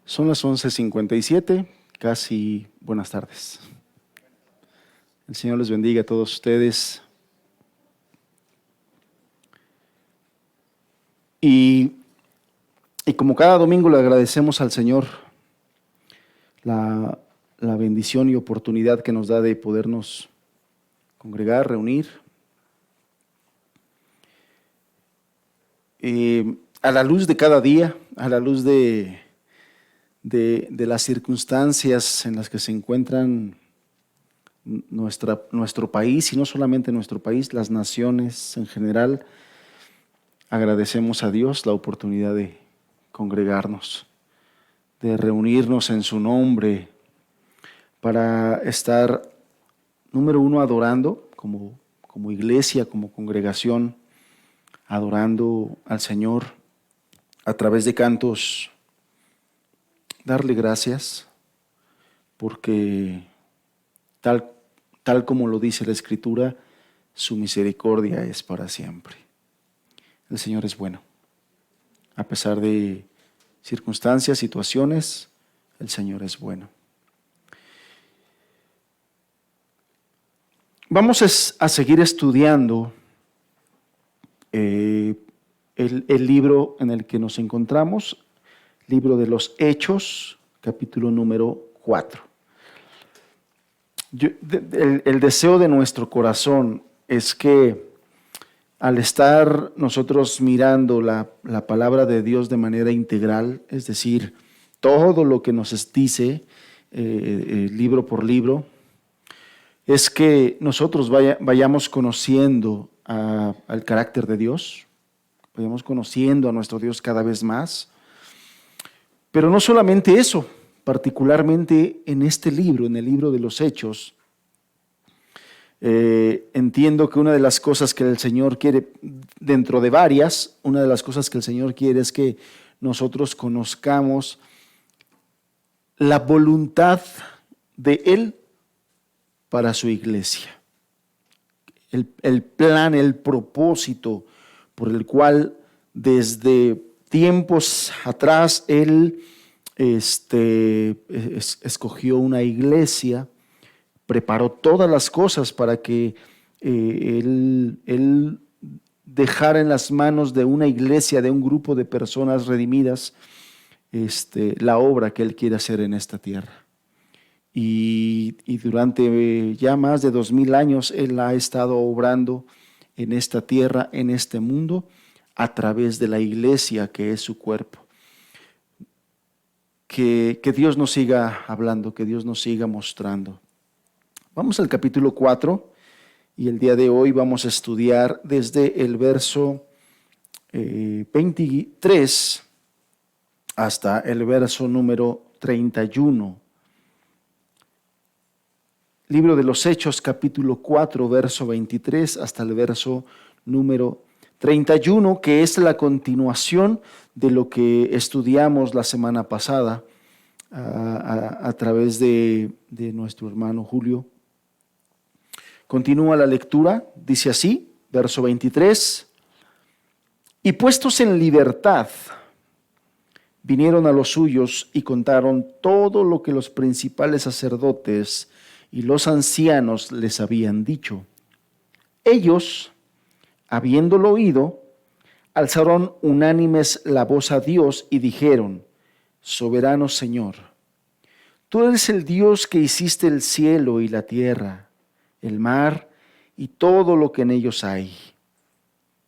Son las 11:57, casi buenas tardes. El Señor les bendiga a todos ustedes. Y como cada domingo le agradecemos al Señor la bendición y oportunidad que nos da de podernos congregar, reunir. A la luz de cada día, a la luz de las circunstancias en las que se encuentran nuestro país, y no solamente nuestro país, las naciones en general, agradecemos a Dios la oportunidad de congregarnos, de reunirnos en su nombre para estar, número uno, adorando como iglesia, como congregación, adorando al Señor a través de cantos, darle gracias, porque tal como lo dice la Escritura, su misericordia es para siempre. El Señor es bueno. A pesar de circunstancias, situaciones, el Señor es bueno. Vamos a seguir estudiando el libro en el que nos encontramos, libro de los Hechos, capítulo número 4. El deseo de nuestro corazón es que al estar nosotros mirando la palabra de Dios de manera integral, es decir, todo lo que nos dice libro por libro, es que nosotros vayamos conociendo al carácter de Dios, vayamos conociendo a nuestro Dios cada vez más. Pero no solamente eso, particularmente en este libro, en el libro de los Hechos, entiendo que una de las cosas que el Señor quiere, dentro de varias, una de las cosas que el Señor quiere es que nosotros conozcamos la voluntad de Él para su iglesia. El plan, el propósito por el cual desde tiempos atrás Él escogió una iglesia, preparó todas las cosas para que Él dejara en las manos de una iglesia, de un grupo de personas redimidas, la obra que Él quiere hacer en esta tierra. Y durante ya más de 2000 años Él ha estado obrando en esta tierra, en este mundo, a través de la iglesia que es su cuerpo. Que Dios nos siga hablando, que Dios nos siga mostrando. Vamos al capítulo 4 y el día de hoy vamos a estudiar desde el verso 23 hasta el verso número 31. Libro de los Hechos, capítulo 4, verso 23 hasta el verso número 31, que es la continuación de lo que estudiamos la semana pasada a través de nuestro hermano Julio. Continúa la lectura, dice así, verso 23, y puestos en libertad, vinieron a los suyos y contaron todo lo que los principales sacerdotes y los ancianos les habían dicho. Ellos, habiéndolo oído, alzaron unánimes la voz a Dios y dijeron: Soberano Señor, tú eres el Dios que hiciste el cielo y la tierra, el mar y todo lo que en ellos hay.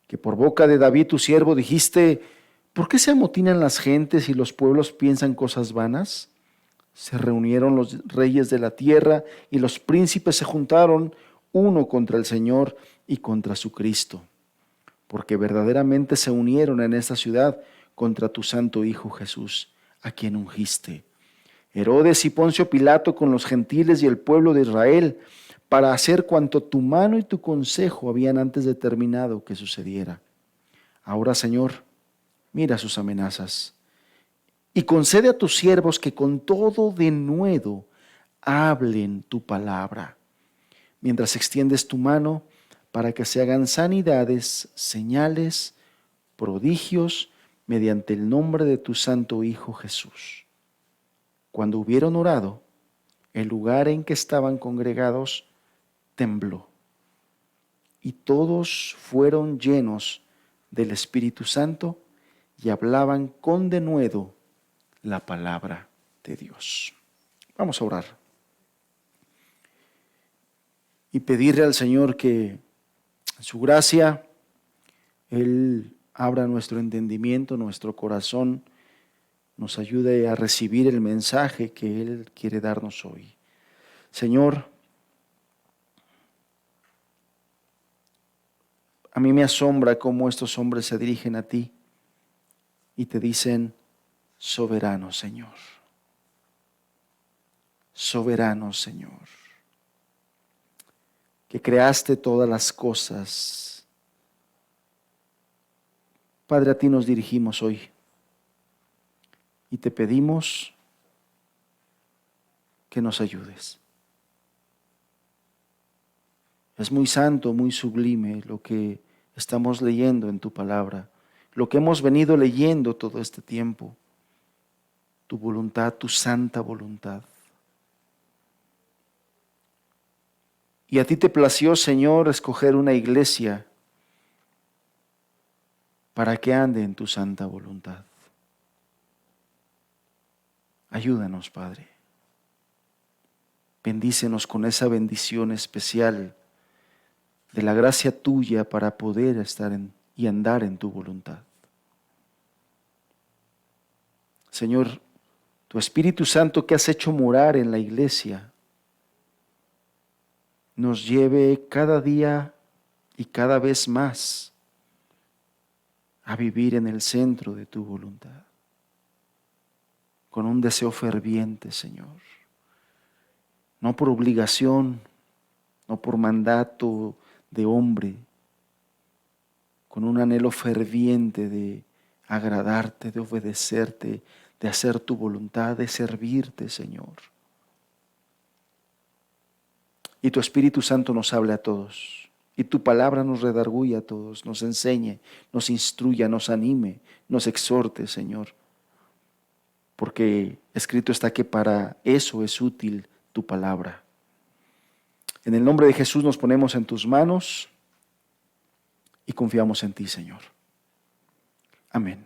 Que por boca de David tu siervo dijiste: ¿por qué se amotinan las gentes y los pueblos piensan cosas vanas? Se reunieron los reyes de la tierra y los príncipes se juntaron uno contra el Señor y contra su Cristo, porque verdaderamente se unieron en esta ciudad contra tu santo Hijo Jesús, a quien ungiste. Herodes y Poncio Pilato con los gentiles y el pueblo de Israel, para hacer cuanto tu mano y tu consejo habían antes determinado que sucediera. Ahora, Señor, mira sus amenazas y concede a tus siervos que con todo denuedo hablen tu palabra, mientras extiendes tu mano para que se hagan sanidades, señales, prodigios, mediante el nombre de tu santo Hijo Jesús. Cuando hubieron orado, el lugar en que estaban congregados tembló, y todos fueron llenos del Espíritu Santo y hablaban con denuedo la palabra de Dios. Vamos a orar y pedirle al Señor que en su gracia Él abra nuestro entendimiento, nuestro corazón, nos ayude a recibir el mensaje que Él quiere darnos hoy. Señor, a mí me asombra cómo estos hombres se dirigen a ti y te dicen, soberano Señor, soberano Señor, que creaste todas las cosas. Padre, a ti nos dirigimos hoy y te pedimos que nos ayudes. Es muy santo, muy sublime lo que estamos leyendo en tu palabra, lo que hemos venido leyendo todo este tiempo, tu voluntad, tu santa voluntad. Y a ti te plació, Señor, escoger una iglesia para que ande en tu santa voluntad. Ayúdanos, Padre. Bendícenos con esa bendición especial de la gracia tuya para poder estar y andar en tu voluntad. Señor, tu Espíritu Santo que has hecho morar en la iglesia, nos lleve cada día y cada vez más a vivir en el centro de tu voluntad, con un deseo ferviente, Señor, no por obligación, no por mandato de hombre, con un anhelo ferviente de agradarte, de obedecerte, de hacer tu voluntad, de servirte, Señor. Y tu Espíritu Santo nos hable a todos, y tu palabra nos redarguya a todos, nos enseñe, nos instruya, nos anime, nos exhorte, Señor. Porque escrito está que para eso es útil tu palabra. En el nombre de Jesús nos ponemos en tus manos y confiamos en ti, Señor. Amén.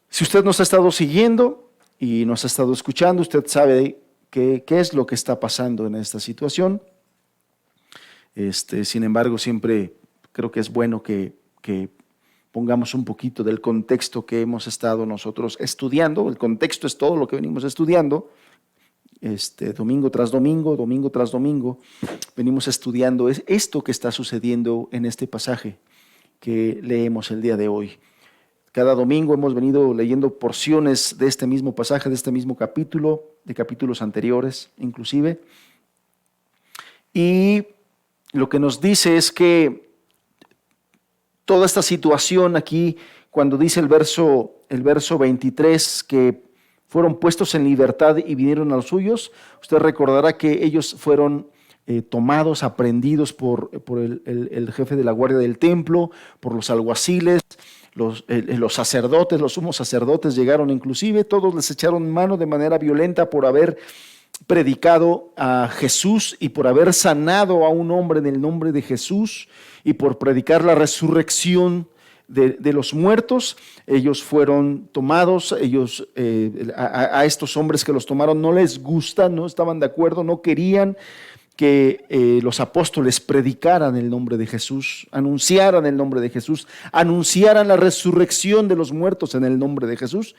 Si usted nos ha estado siguiendo y nos ha estado escuchando, usted sabe qué es lo que está pasando en esta situación. Sin embargo, siempre creo que es bueno que pongamos un poquito del contexto que hemos estado nosotros estudiando. El contexto es todo lo que venimos estudiando. Domingo tras domingo, venimos estudiando esto que está sucediendo en este pasaje que leemos el día de hoy. Cada domingo hemos venido leyendo porciones de este mismo pasaje, de este mismo capítulo, de capítulos anteriores inclusive. Y lo que nos dice es que toda esta situación aquí, cuando dice el verso 23, que fueron puestos en libertad y vinieron a los suyos, usted recordará que ellos fueron tomados, aprehendidos por el jefe de la guardia del templo, por los alguaciles, los sacerdotes, los sumos sacerdotes llegaron inclusive, todos les echaron mano de manera violenta por haber predicado a Jesús y por haber sanado a un hombre en el nombre de Jesús y por predicar la resurrección de los muertos. Ellos fueron tomados, a estos hombres que los tomaron no les gusta, no estaban de acuerdo, no querían que los apóstoles predicaran el nombre de Jesús, anunciaran el nombre de Jesús, anunciaran la resurrección de los muertos en el nombre de Jesús,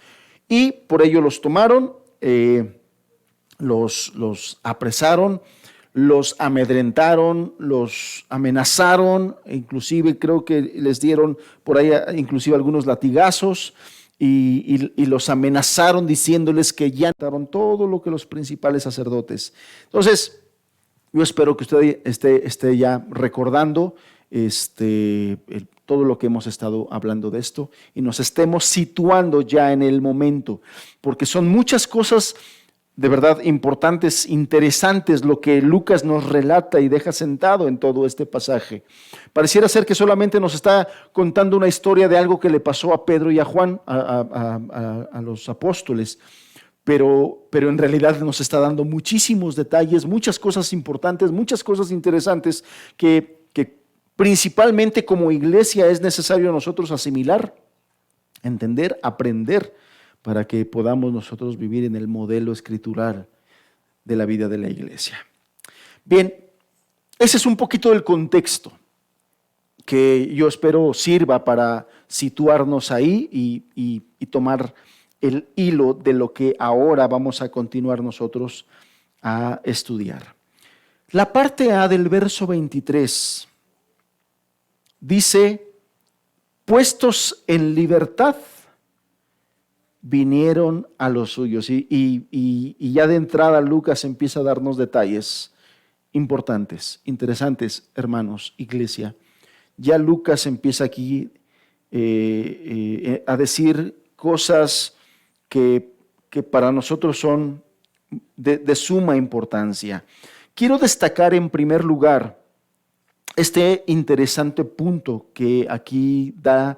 y por ello los tomaron, los apresaron, los amedrentaron, los amenazaron, inclusive creo que les dieron por ahí inclusive algunos latigazos, y los amenazaron diciéndoles que ya daron todo lo que los principales sacerdotes. Entonces, yo espero que usted esté ya recordando todo lo que hemos estado hablando de esto y nos estemos situando ya en el momento, porque son muchas cosas de verdad importantes, interesantes, lo que Lucas nos relata y deja sentado en todo este pasaje. Pareciera ser que solamente nos está contando una historia de algo que le pasó a Pedro y a Juan, a los apóstoles, pero en realidad nos está dando muchísimos detalles, muchas cosas importantes, muchas cosas interesantes que principalmente como iglesia es necesario nosotros asimilar, entender, aprender, para que podamos nosotros vivir en el modelo escritural de la vida de la iglesia. Bien, ese es un poquito el contexto que yo espero sirva para situarnos ahí y tomar el hilo de lo que ahora vamos a continuar nosotros a estudiar. La parte A del verso 23 dice: puestos en libertad, vinieron a los suyos. Y ya de entrada Lucas empieza a darnos detalles importantes, interesantes, hermanos, iglesia. Ya Lucas empieza aquí a decir cosas que para nosotros son de suma importancia. Quiero destacar en primer lugar este interesante punto que aquí da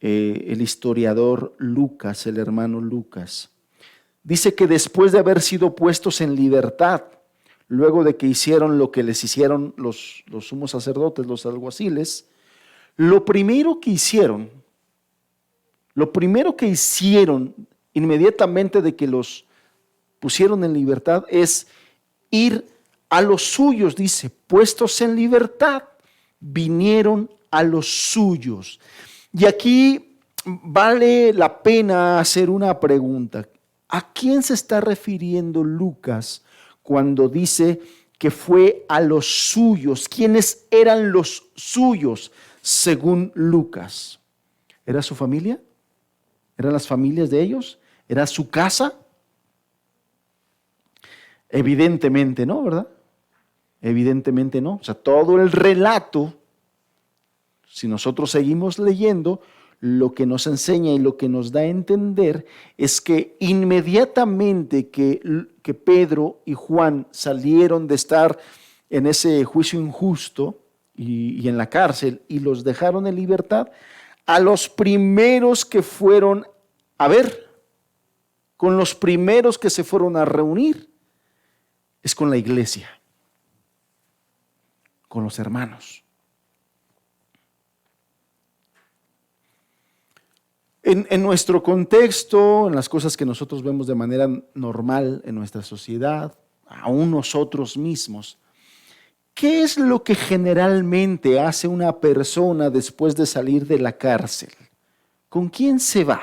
el historiador Lucas, el hermano Lucas. Dice que después de haber sido puestos en libertad, luego de que hicieron lo que les hicieron los sumos sacerdotes, los alguaciles, lo primero que hicieron inmediatamente de que los pusieron en libertad es ir a los suyos. Dice, puestos en libertad, vinieron a los suyos. Y aquí vale la pena hacer una pregunta. ¿A quién se está refiriendo Lucas cuando dice que fue a los suyos? ¿Quiénes eran los suyos según Lucas? ¿Era su familia? ¿Eran las familias de ellos? ¿Era su casa? Evidentemente no, ¿verdad? Evidentemente no. O sea, todo el relato, si nosotros seguimos leyendo, lo que nos enseña y lo que nos da a entender es que inmediatamente que Pedro y Juan salieron de estar en ese juicio injusto y en la cárcel y los dejaron en libertad, a los primeros que fueron a ver, con los primeros que se fueron a reunir, es con la iglesia, con los hermanos. En nuestro contexto, en las cosas que nosotros vemos de manera normal en nuestra sociedad, aún nosotros mismos, ¿qué es lo que generalmente hace una persona después de salir de la cárcel? ¿Con quién se va?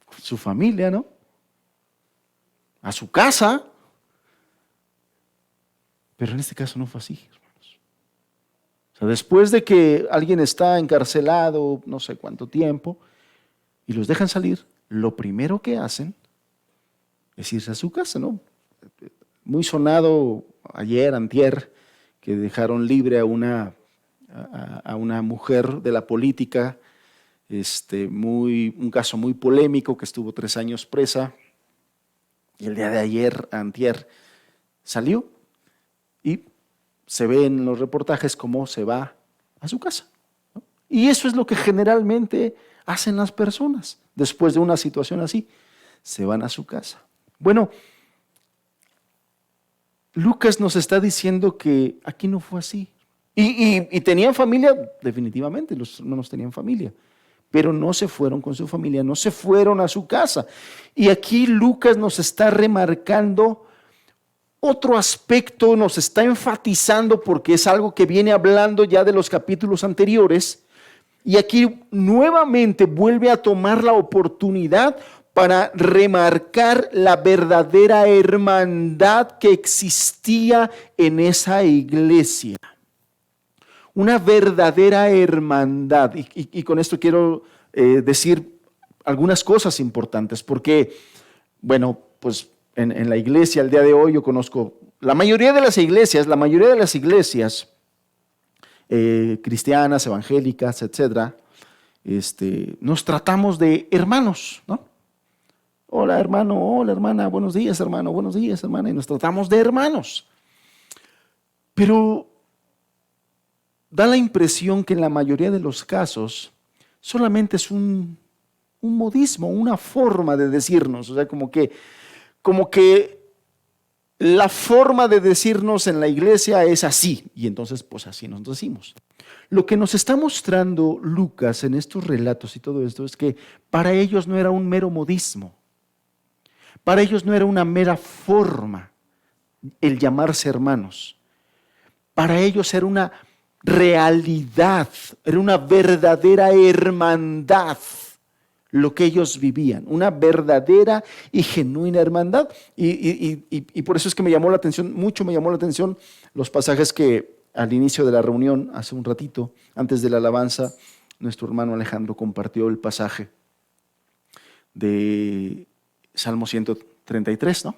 Con su familia, ¿no? A su casa. Pero en este caso no fue así. O sea, después de que alguien está encarcelado no sé cuánto tiempo y los dejan salir, lo primero que hacen es irse a su casa, ¿no? Muy sonado ayer, antier, que dejaron libre a una mujer de la política, un caso muy polémico, que estuvo 3 años presa, y el día de ayer, antier, salió y se ve en los reportajes cómo se va a su casa, ¿no? Y eso es lo que generalmente hacen las personas después de una situación así, se van a su casa. Bueno, Lucas nos está diciendo que aquí no fue así. Y tenían familia, definitivamente, los hermanos tenían familia, pero no se fueron con su familia, no se fueron a su casa. Y aquí Lucas nos está remarcando otro aspecto, nos está enfatizando, porque es algo que viene hablando ya de los capítulos anteriores, y aquí nuevamente vuelve a tomar la oportunidad para remarcar la verdadera hermandad que existía en esa iglesia. Una verdadera hermandad. Y con esto quiero decir algunas cosas importantes, porque, bueno, pues en la iglesia al día de hoy yo conozco la mayoría de las iglesias cristianas, evangélicas, etcétera, nos tratamos de hermanos, ¿no? Hola hermano, hola hermana, buenos días hermana, y nos tratamos de hermanos. Pero da la impresión que en la mayoría de los casos solamente es un modismo, una forma de decirnos, o sea, como que la forma de decirnos en la iglesia es así, y entonces pues así nos decimos. Lo que nos está mostrando Lucas en estos relatos y todo esto es que para ellos no era un mero modismo, para ellos no era una mera forma el llamarse hermanos, para ellos era una realidad, era una verdadera hermandad lo que ellos vivían, una verdadera y genuina hermandad. Y por eso es que me llamó la atención los pasajes que al inicio de la reunión, hace un ratito, antes de la alabanza, nuestro hermano Alejandro compartió el pasaje de Salmo 133, ¿no?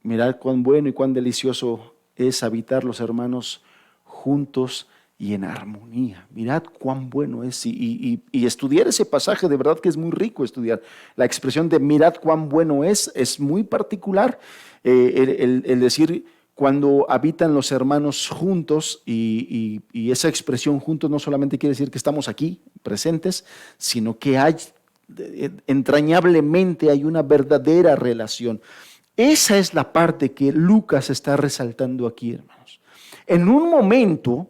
Mirad cuán bueno y cuán delicioso es habitar los hermanos juntos y en armonía. Mirad cuán bueno es. Y estudiar ese pasaje, de verdad que es muy rico estudiar. La expresión de mirad cuán bueno es muy particular. El decir cuando habitan los hermanos juntos, y esa expresión juntos no solamente quiere decir que estamos aquí presentes, sino que hay entrañablemente hay una verdadera relación. Esa es la parte que Lucas está resaltando aquí, hermanos. En un momento,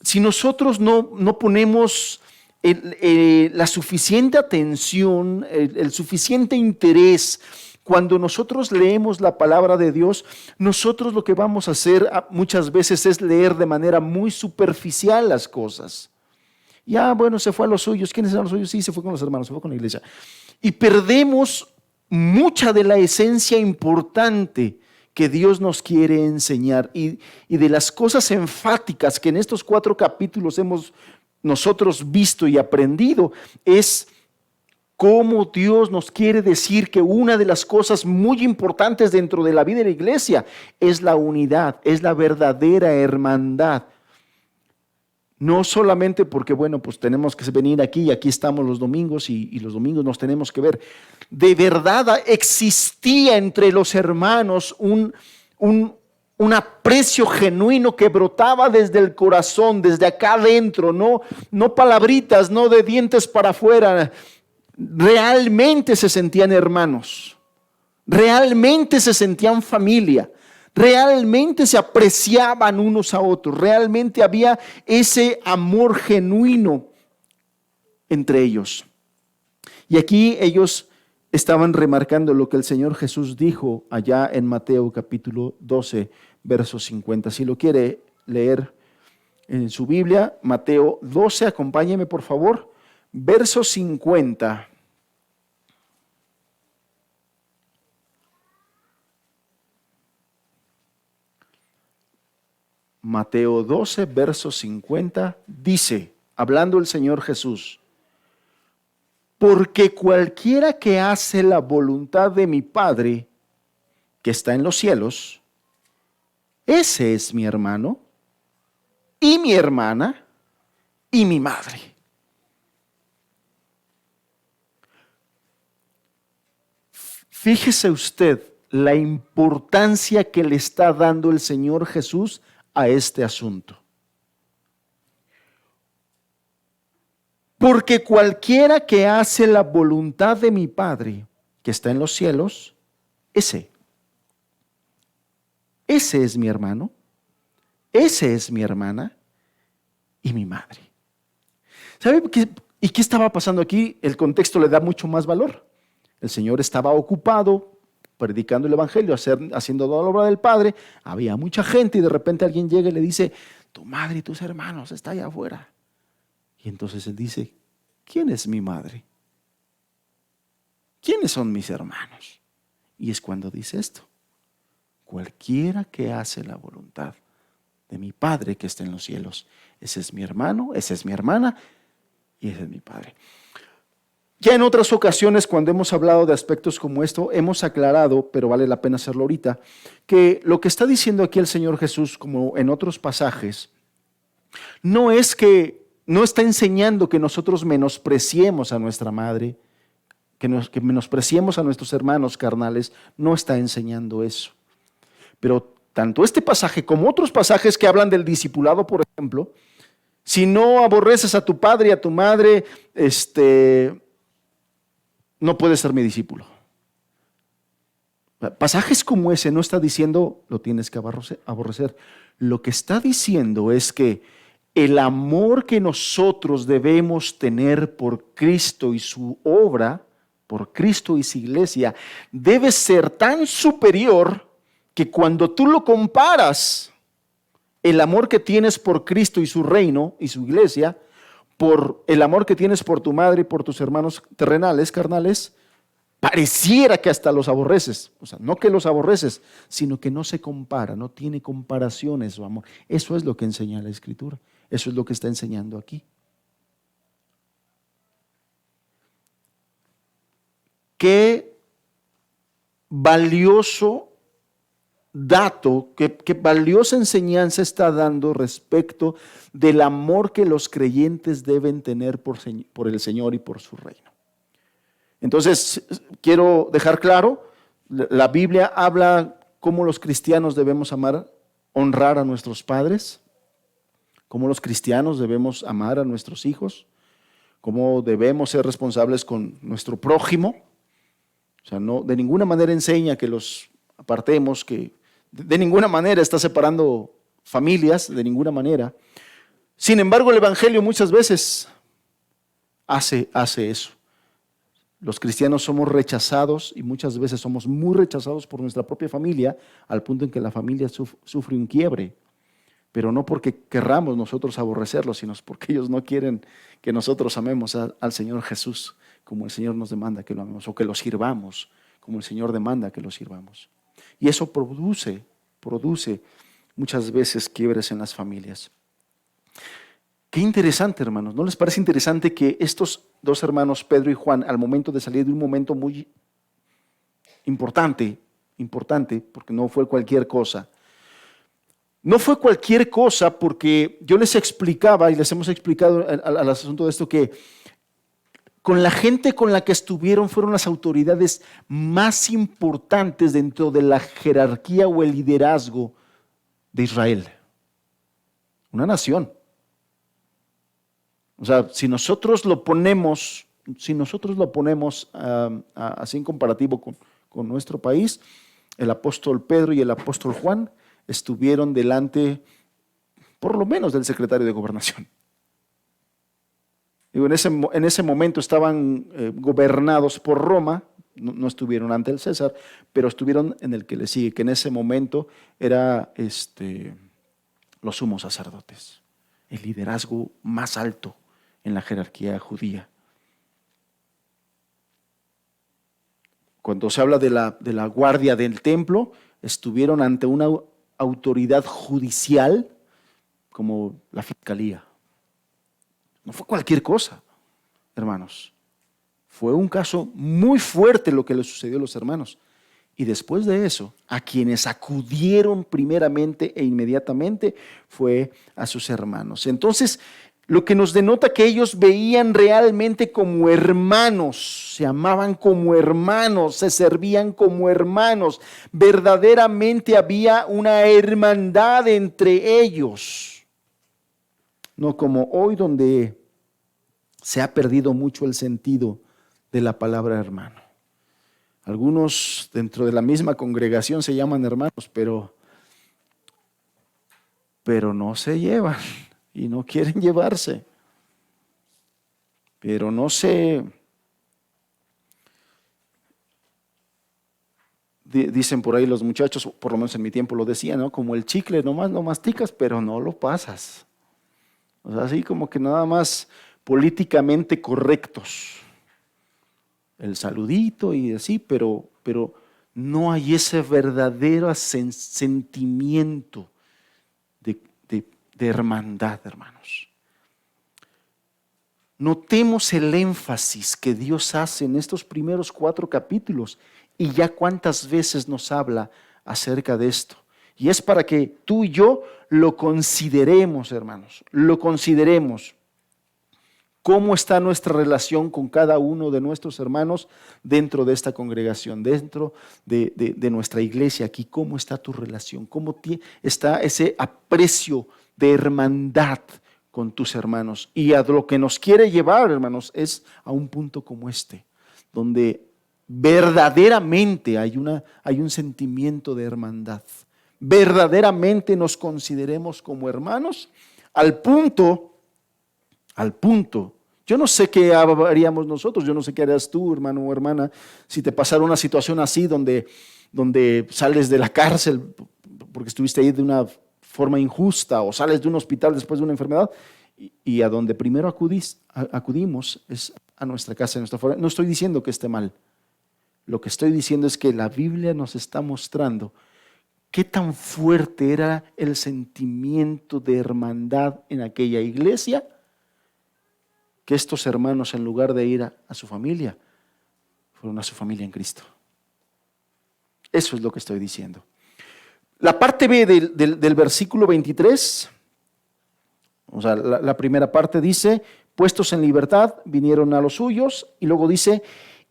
si nosotros no ponemos la suficiente atención, el suficiente interés, cuando nosotros leemos la palabra de Dios, nosotros lo que vamos a hacer muchas veces es leer de manera muy superficial las cosas. Ya, bueno, se fue a los suyos. ¿Quiénes eran los suyos? Sí, se fue con los hermanos, se fue con la iglesia. Y perdemos mucha de la esencia importante que Dios nos quiere enseñar y de las cosas enfáticas que en estos 4 capítulos hemos nosotros visto y aprendido es cómo Dios nos quiere decir que una de las cosas muy importantes dentro de la vida de la iglesia es la unidad, es la verdadera hermandad. No solamente porque, bueno, pues tenemos que venir aquí y aquí estamos los domingos y los domingos nos tenemos que ver. De verdad existía entre los hermanos un aprecio genuino que brotaba desde el corazón, desde acá adentro, no palabritas, no de dientes para afuera. Realmente se sentían hermanos, realmente se sentían familia. Realmente se apreciaban unos a otros, realmente había ese amor genuino entre ellos. Y aquí ellos estaban remarcando lo que el Señor Jesús dijo allá en Mateo capítulo 12, verso 50. Si lo quiere leer en su Biblia, Mateo 12, acompáñeme por favor, verso 50. Mateo 12, verso 50, dice, hablando el Señor Jesús, porque cualquiera que hace la voluntad de mi Padre, que está en los cielos, ese es mi hermano, y mi hermana, y mi madre. Fíjese usted la importancia que le está dando el Señor Jesús a este asunto. Porque cualquiera que hace la voluntad de mi Padre, que está en los cielos, ese es mi hermano, ese es mi hermana y mi madre. ¿Sabe qué estaba pasando aquí? El contexto le da mucho más valor. El Señor estaba ocupado predicando el evangelio, haciendo toda la obra del Padre. Había mucha gente y de repente alguien llega y le dice, tu madre y tus hermanos están allá afuera. Y entonces él dice, ¿quién es mi madre? ¿Quiénes son mis hermanos? Y es cuando dice esto, cualquiera que hace la voluntad de mi Padre que está en los cielos, ese es mi hermano, esa es mi hermana y ese es mi Padre. Ya en otras ocasiones, cuando hemos hablado de aspectos como esto, hemos aclarado, pero vale la pena hacerlo ahorita, que lo que está diciendo aquí el Señor Jesús, como en otros pasajes, no es que no está enseñando que nosotros menospreciemos a nuestra madre, que menospreciemos a nuestros hermanos carnales, no está enseñando eso. Pero tanto este pasaje como otros pasajes que hablan del discipulado, por ejemplo, si no aborreces a tu padre y a tu madre, no puedes ser mi discípulo. Pasajes como ese no está diciendo lo tienes que aborrecer. Lo que está diciendo es que el amor que nosotros debemos tener por Cristo y su obra, por Cristo y su iglesia, debe ser tan superior que cuando tú lo comparas, el amor que tienes por Cristo y su reino y su iglesia, por el amor que tienes por tu madre y por tus hermanos terrenales, carnales, pareciera que hasta los aborreces. O sea, no que los aborreces, sino que no se compara, no tiene comparaciones su amor. Eso es lo que enseña la Escritura. Eso es lo que está enseñando aquí. Qué valioso dato, qué valiosa enseñanza está dando respecto del amor que los creyentes deben tener por el Señor y por su reino. Entonces, quiero dejar claro, la Biblia habla cómo los cristianos debemos amar, honrar a nuestros padres, cómo los cristianos debemos amar a nuestros hijos, cómo debemos ser responsables con nuestro prójimo. O sea, no, de ninguna manera enseña que los apartemos, que de ninguna manera está separando familias, de ninguna manera. Sin embargo, el Evangelio muchas veces hace eso. Los cristianos somos rechazados y muchas veces somos muy rechazados por nuestra propia familia, al punto en que la familia sufre un quiebre. Pero no porque querramos nosotros aborrecerlos, sino porque ellos no quieren que nosotros amemos al Señor Jesús como el Señor nos demanda que lo amemos, o que lo sirvamos como el Señor demanda que lo sirvamos. Y eso produce muchas veces quiebres en las familias. Qué interesante, hermanos. ¿No les parece interesante que estos dos hermanos, Pedro y Juan, al momento de salir de un momento muy importante, porque no fue cualquier cosa, no fue cualquier cosa porque yo les explicaba y les hemos explicado al asunto de esto que con la gente con la que estuvieron fueron las autoridades más importantes dentro de la jerarquía o el liderazgo de Israel. Una nación. O sea, si nosotros lo ponemos así en comparativo con nuestro país, el apóstol Pedro y el apóstol Juan estuvieron delante, por lo menos, del secretario de Gobernación. Digo, en ese momento estaban gobernados por Roma, no estuvieron ante el César, pero estuvieron en el que le sigue, que en ese momento era los sumos sacerdotes, el liderazgo más alto en la jerarquía judía. Cuando se habla de la guardia del templo, estuvieron ante una autoridad judicial como la fiscalía. No fue cualquier cosa, hermanos. Fue un caso muy fuerte lo que le sucedió a los hermanos. Y después de eso, a quienes acudieron primeramente e inmediatamente fue a sus hermanos. Entonces, lo que nos denota que ellos veían realmente como hermanos, se amaban como hermanos, se servían como hermanos. Verdaderamente había una hermandad entre ellos. No como hoy, donde se ha perdido mucho el sentido de la palabra hermano. Algunos dentro de la misma congregación se llaman hermanos, pero no se llevan y no quieren llevarse. Pero no sé, dicen por ahí los muchachos, por lo menos en mi tiempo lo decían, ¿no? Como el chicle, nomás lo masticas, pero no lo pasas. O sea, así como que nada más políticamente correctos. El saludito y así, pero no hay ese verdadero sentimiento de hermandad, hermanos. Notemos el énfasis que Dios hace en estos primeros 4 capítulos y ya cuántas veces nos habla acerca de esto. Y es para que tú y yo lo consideremos, hermanos, lo consideremos. ¿Cómo está nuestra relación con cada uno de nuestros hermanos dentro de esta congregación, dentro de nuestra iglesia aquí? ¿Cómo está tu relación? ¿Cómo está ese aprecio de hermandad con tus hermanos? Y a lo que nos quiere llevar, hermanos, es a un punto como este, donde verdaderamente hay un sentimiento de hermandad. Verdaderamente nos consideremos como hermanos al punto, yo no sé qué haríamos nosotros, yo no sé qué harías tú, hermano o hermana, si te pasara una situación así donde sales de la cárcel porque estuviste ahí de una forma injusta, o sales de un hospital después de una enfermedad, y a donde primero acudimos es a nuestra casa, a nuestra familia. No estoy diciendo que esté mal. Lo que estoy diciendo es que la Biblia nos está mostrando qué tan fuerte era el sentimiento de hermandad en aquella iglesia, que estos hermanos, en lugar de ir a su familia, fueron a su familia en Cristo. Eso es lo que estoy diciendo. La parte B del versículo 23, o sea, la primera parte dice, puestos en libertad, vinieron a los suyos, y luego dice,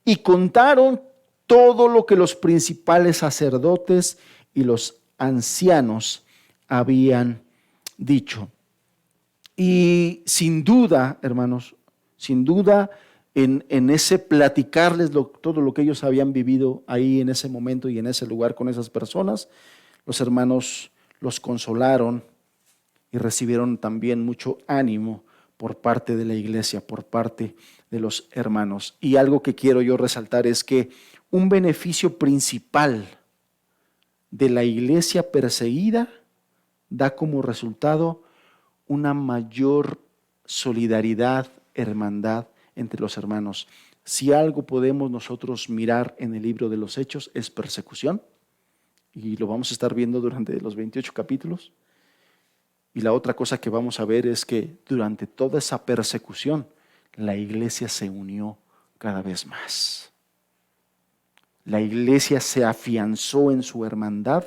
y contaron todo lo que los principales sacerdotes y los ancianos habían dicho. Y sin duda, hermanos, sin duda, en ese platicarles todo lo que ellos habían vivido ahí en ese momento y en ese lugar con esas personas, los hermanos los consolaron y recibieron también mucho ánimo por parte de la iglesia, por parte de los hermanos. Y algo que quiero yo resaltar es que un beneficio principal de la iglesia perseguida da como resultado una mayor solidaridad, hermandad entre los hermanos. Si algo podemos nosotros mirar en el libro de los Hechos es persecución, y lo vamos a estar viendo durante los 28 capítulos. Y la otra cosa que vamos a ver es que durante toda esa persecución la iglesia se unió cada vez más. La iglesia se afianzó en su hermandad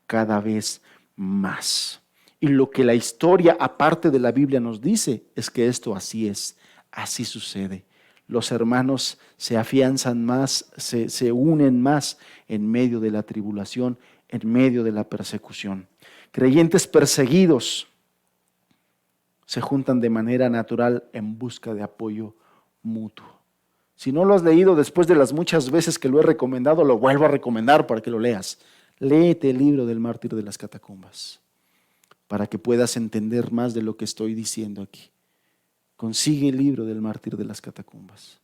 cada vez más. Y lo que la historia, aparte de la Biblia, nos dice es que esto así es, así sucede. Los hermanos se afianzan más, se unen más en medio de la tribulación, en medio de la persecución. Creyentes perseguidos se juntan de manera natural en busca de apoyo mutuo. Si no lo has leído después de las muchas veces que lo he recomendado, lo vuelvo a recomendar para que lo leas. Léete el libro del Mártir de las Catacumbas, para que puedas entender más de lo que estoy diciendo aquí. Consigue el libro del Mártir de las Catacumbas.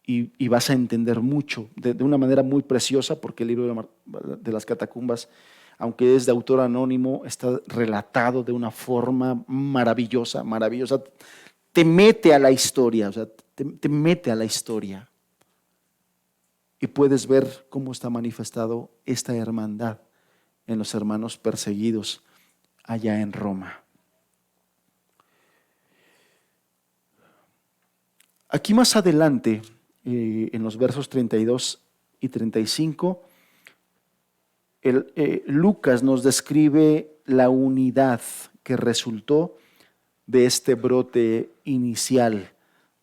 Y vas a entender mucho, de una manera muy preciosa, porque el libro de las Catacumbas, aunque es de autor anónimo, está relatado de una forma maravillosa, maravillosa. Te mete a la historia, o sea, te mete a la historia. Y puedes ver cómo está manifestado esta hermandad en los hermanos perseguidos allá en Roma. Aquí más adelante, en los versos 32 y 35, Lucas nos describe la unidad que resultó de este brote inicial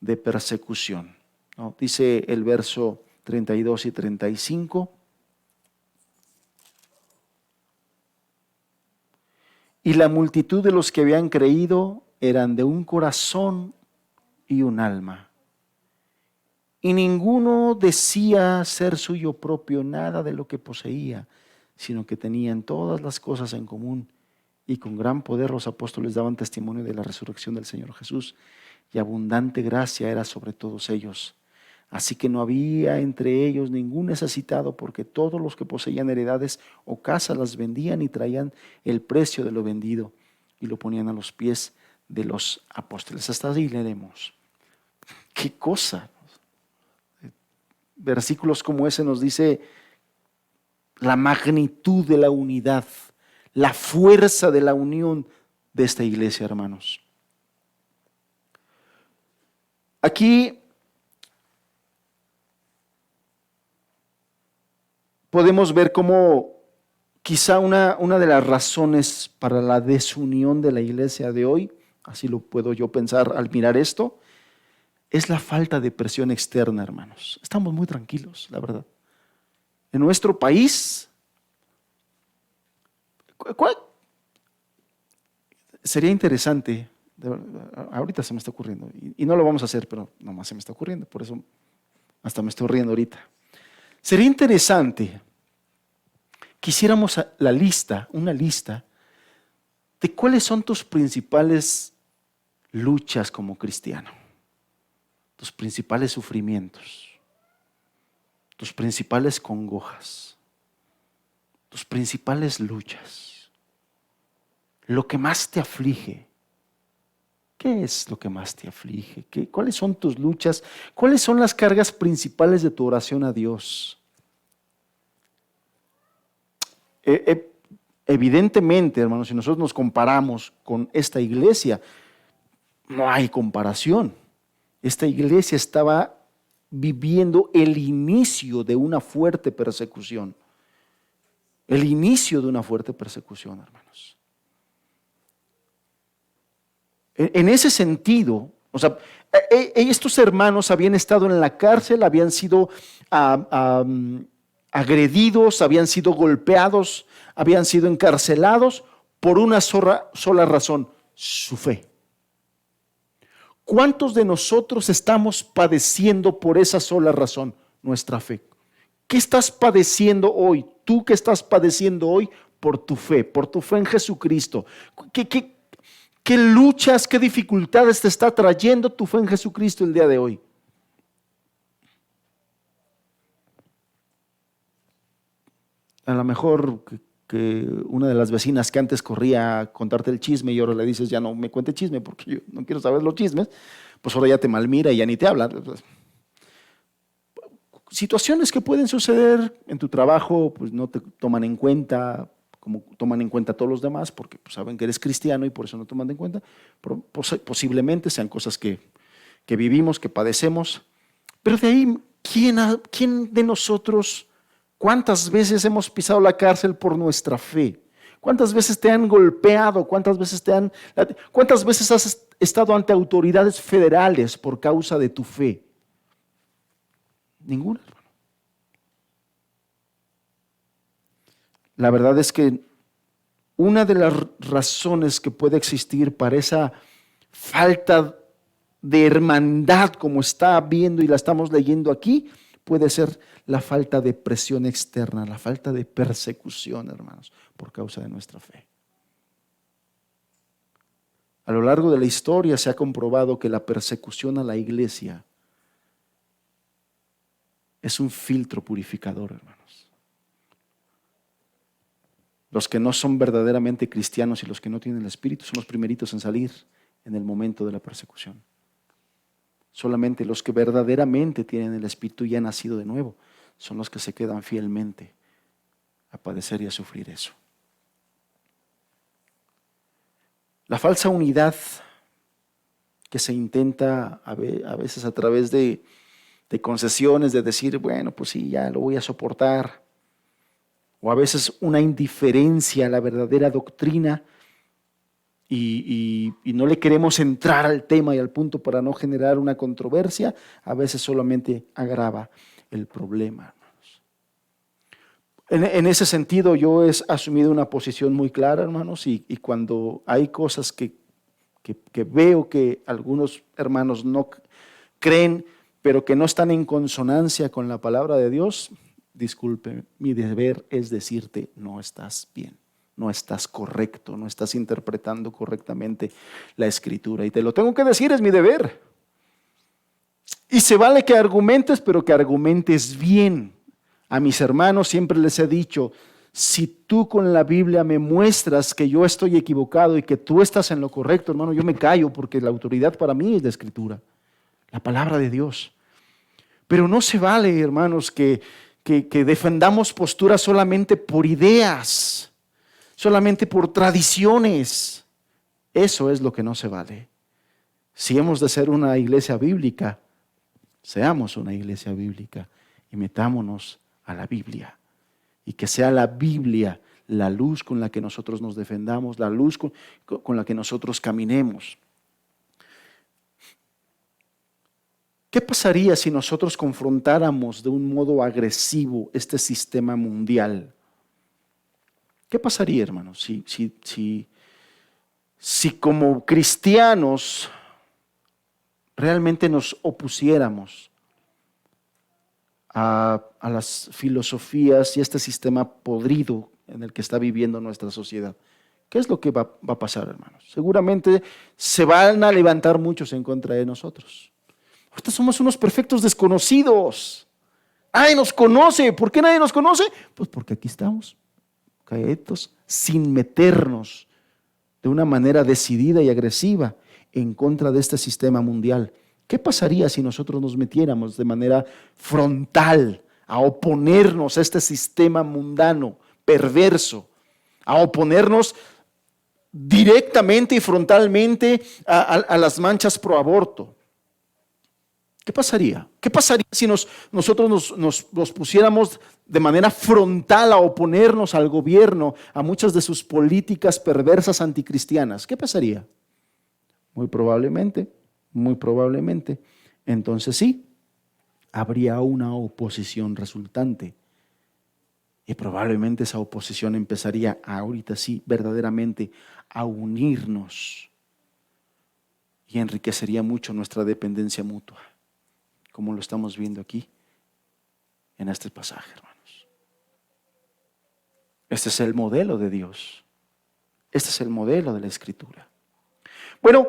de persecución, ¿no? Dice el verso 32 y 35. Y la multitud de los que habían creído eran de un corazón y un alma. Y ninguno decía ser suyo propio nada de lo que poseía, sino que tenían todas las cosas en común. Y con gran poder los apóstoles daban testimonio de la resurrección del Señor Jesús, y abundante gracia era sobre todos ellos. Así que no había entre ellos ningún necesitado, porque todos los que poseían heredades o casas las vendían y traían el precio de lo vendido y lo ponían a los pies de los apóstoles. Hasta ahí leemos. ¿Qué cosa? Versículos como ese nos dice la magnitud de la unidad, la fuerza de la unión de esta iglesia, hermanos. Aquí podemos ver cómo quizá una de las razones para la desunión de la iglesia de hoy, así lo puedo yo pensar al mirar esto, es la falta de presión externa, hermanos. Estamos muy tranquilos, la verdad. En nuestro país, sería interesante, ahorita se me está ocurriendo, y no lo vamos a hacer, pero nomás se me está ocurriendo, por eso hasta me estoy riendo ahorita. Sería interesante que hiciéramos una lista de cuáles son tus principales luchas como cristiano, tus principales sufrimientos, tus principales congojas, tus principales luchas, lo que más te aflige. ¿Qué es lo que más te aflige? ¿Cuáles son tus luchas? ¿Cuáles son las cargas principales de tu oración a Dios? Evidentemente, hermanos, si nosotros nos comparamos con esta iglesia, no hay comparación. Esta iglesia estaba viviendo el inicio de una fuerte persecución. El inicio de una fuerte persecución, hermanos. En ese sentido, o sea, estos hermanos habían estado en la cárcel, habían sido agredidos, habían sido golpeados, habían sido encarcelados por una sola razón, su fe. ¿Cuántos de nosotros estamos padeciendo por esa sola razón? Nuestra fe. ¿Qué estás padeciendo hoy? Tú que estás padeciendo hoy por tu fe en Jesucristo. ¿Qué luchas, qué dificultades te está trayendo tu fe en Jesucristo el día de hoy? A lo mejor que una de las vecinas que antes corría a contarte el chisme y ahora le dices ya no me cuente chisme porque yo no quiero saber los chismes, pues ahora ya te malmira y ya ni te habla. Situaciones que pueden suceder en tu trabajo, pues no te toman en cuenta como toman en cuenta a todos los demás, porque pues, saben que eres cristiano y por eso no toman en cuenta. Posiblemente sean cosas que vivimos, que padecemos. Pero de ahí, ¿quién de nosotros, cuántas veces hemos pisado la cárcel por nuestra fe? ¿Cuántas veces te han golpeado? ¿Cuántas veces has estado ante autoridades federales por causa de tu fe? Ninguna, hermano. La verdad es que una de las razones que puede existir para esa falta de hermandad como está viendo y la estamos leyendo aquí, puede ser la falta de presión externa, la falta de persecución, hermanos, por causa de nuestra fe. A lo largo de la historia se ha comprobado que la persecución a la iglesia es un filtro purificador, hermanos. Los que no son verdaderamente cristianos y los que no tienen el Espíritu son los primeritos en salir en el momento de la persecución. Solamente los que verdaderamente tienen el Espíritu y han nacido de nuevo son los que se quedan fielmente a padecer y a sufrir eso. La falsa unidad que se intenta a veces a través de concesiones, de decir, bueno, pues sí, ya lo voy a soportar. O a veces una indiferencia a la verdadera doctrina y no le queremos entrar al tema y al punto para no generar una controversia, a veces solamente agrava el problema, hermanos. En ese sentido yo he asumido una posición muy clara, hermanos, y cuando hay cosas que veo que algunos hermanos no creen, pero que no están en consonancia con la palabra de Dios, disculpe, mi deber es decirte, no estás bien, no estás correcto, no estás interpretando correctamente la Escritura. Y te lo tengo que decir, es mi deber. Y se vale que argumentes, pero que argumentes bien. A mis hermanos siempre les he dicho, si tú con la Biblia me muestras que yo estoy equivocado y que tú estás en lo correcto, hermano, yo me callo porque la autoridad para mí es la Escritura, la palabra de Dios. Pero no se vale, hermanos, que defendamos posturas solamente por ideas, solamente por tradiciones. Eso es lo que no se vale. Si hemos de ser una iglesia bíblica, seamos una iglesia bíblica y metámonos a la Biblia. Y que sea la Biblia la luz con la que nosotros nos defendamos, la luz con la que nosotros caminemos. ¿Qué pasaría si nosotros confrontáramos de un modo agresivo este sistema mundial? ¿Qué pasaría, hermanos, si como cristianos realmente nos opusiéramos a las filosofías y este sistema podrido en el que está viviendo nuestra sociedad? ¿Qué es lo que va a pasar, hermanos? Seguramente se van a levantar muchos en contra de nosotros. Ahorita somos unos perfectos desconocidos. Nadie nos conoce. ¿Por qué nadie nos conoce? Pues porque aquí estamos, quietos, sin meternos de una manera decidida y agresiva en contra de este sistema mundial. ¿Qué pasaría si nosotros nos metiéramos de manera frontal a oponernos a este sistema mundano, perverso, a oponernos directamente y frontalmente a las manchas pro aborto? ¿Qué pasaría? ¿Qué pasaría si nosotros nos pusiéramos de manera frontal a oponernos al gobierno, a muchas de sus políticas perversas anticristianas? ¿Qué pasaría? Muy probablemente, entonces sí, habría una oposición resultante. Y probablemente esa oposición empezaría ahorita sí, verdaderamente, a unirnos y enriquecería mucho nuestra dependencia mutua, como lo estamos viendo aquí en este pasaje, hermanos. Este es el modelo de Dios. Este es el modelo de la Escritura. Bueno,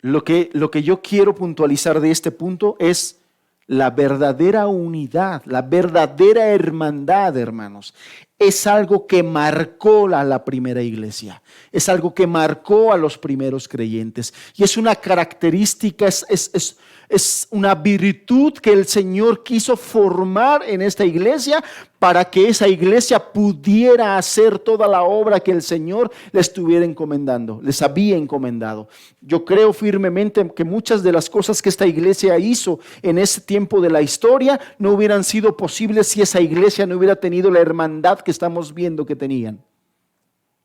lo que yo quiero puntualizar de este punto es la verdadera unidad, la verdadera hermandad, hermanos. Es algo que marcó a la primera iglesia, es algo que marcó a los primeros creyentes y es una característica, es una virtud que el Señor quiso formar en esta iglesia para que esa iglesia pudiera hacer toda la obra que el Señor les estuviera encomendando, les había encomendado. Yo creo firmemente que muchas de las cosas que esta iglesia hizo en ese tiempo de la historia no hubieran sido posibles si esa iglesia no hubiera tenido la hermandad que estamos viendo que tenían.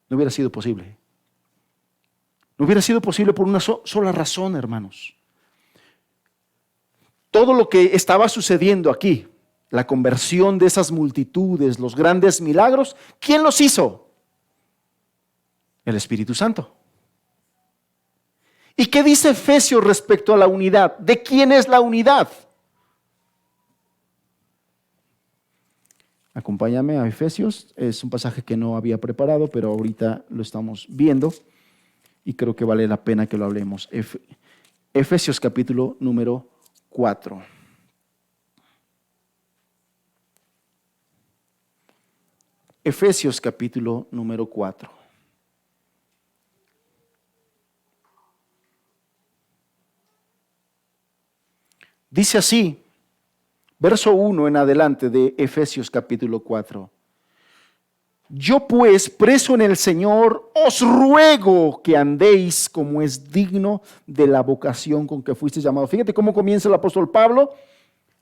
No hubiera sido posible. No hubiera sido posible por una sola razón, hermanos. Todo lo que estaba sucediendo aquí, la conversión de esas multitudes, los grandes milagros, ¿quién los hizo? El Espíritu Santo. ¿Y qué dice Efesios respecto a la unidad? ¿De quién es la unidad? Acompáñame a Efesios, es un pasaje que no había preparado, pero ahorita lo estamos viendo y creo que vale la pena que lo hablemos. Efesios capítulo número 4. Efesios capítulo número 4. Dice así, verso 1 en adelante de Efesios capítulo 4. Yo pues, preso en el Señor, os ruego que andéis como es digno de la vocación con que fuisteis llamados. Fíjate cómo comienza el apóstol Pablo.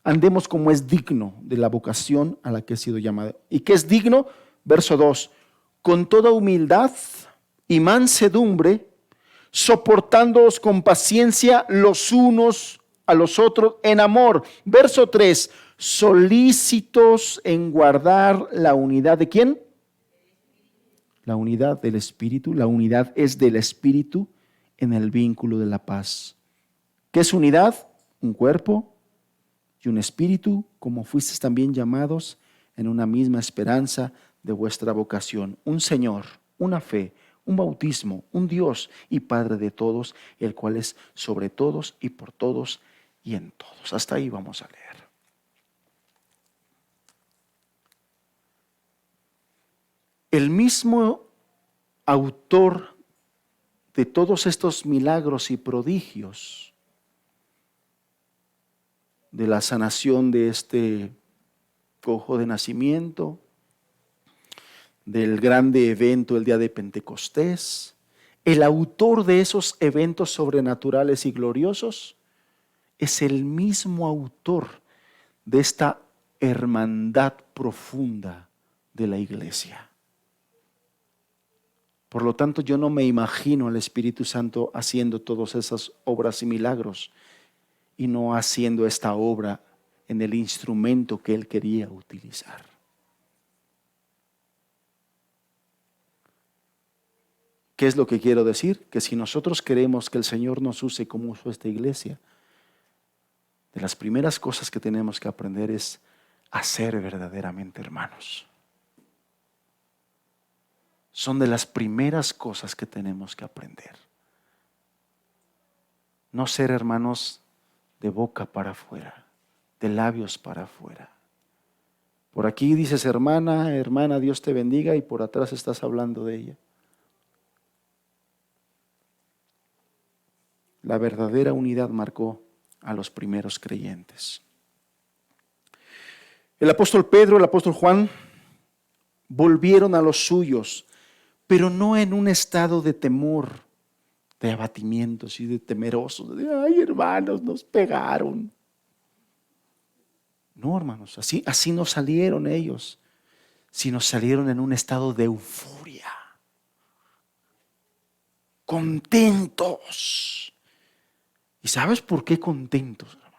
Andemos como es digno de la vocación a la que he sido llamado. ¿Y qué es digno? Verso 2. Con toda humildad y mansedumbre, soportándoos con paciencia los unos a los otros en amor. Verso 3. Solícitos en guardar la unidad de ¿quién? La unidad del Espíritu. La unidad es del Espíritu en el vínculo de la paz. ¿Qué es unidad? Un cuerpo y un espíritu, como fuisteis también llamados en una misma esperanza de vuestra vocación. Un Señor, una fe, un bautismo, un Dios y Padre de todos, el cual es sobre todos y por todos y en todos. Hasta ahí vamos a leer. El mismo autor de todos estos milagros y prodigios, de la sanación de este cojo de nacimiento, del grande evento el día de Pentecostés, el autor de esos eventos sobrenaturales y gloriosos es el mismo autor de esta hermandad profunda de la iglesia. Por lo tanto, yo no me imagino al Espíritu Santo haciendo todas esas obras y milagros y no haciendo esta obra en el instrumento que Él quería utilizar. ¿Qué es lo que quiero decir? Que si nosotros queremos que el Señor nos use como usó esta iglesia, de las primeras cosas que tenemos que aprender es a ser verdaderamente hermanos. Son de las primeras cosas que tenemos que aprender. No ser hermanos de boca para afuera, de labios para afuera. Por aquí dices hermana, hermana, Dios te bendiga, y por atrás estás hablando de ella. La verdadera unidad marcó a los primeros creyentes. El apóstol Pedro, el apóstol Juan volvieron a los suyos, pero no en un estado de temor, de abatimientos y de temerosos. De, ay, hermanos, nos pegaron. No, hermanos, así no salieron ellos, sino salieron en un estado de euforia, contentos. ¿Y sabes por qué contentos, hermano?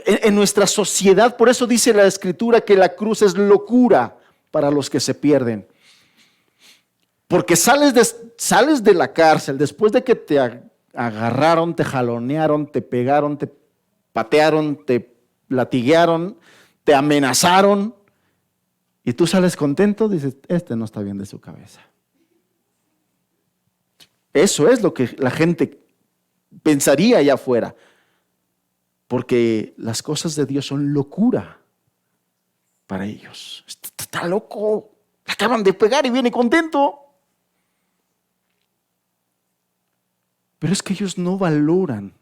En nuestra sociedad, por eso dice la Escritura que la cruz es locura para los que se pierden. Porque sales de la cárcel después de que te agarraron, te jalonearon, te pegaron, te patearon, te latiguearon, te amenazaron, y tú sales contento, dices, este no está bien de su cabeza. Eso es lo que la gente pensaría allá afuera, porque las cosas de Dios son locura para ellos. Está loco, le acaban de pegar y viene contento. Pero es que ellos no valoran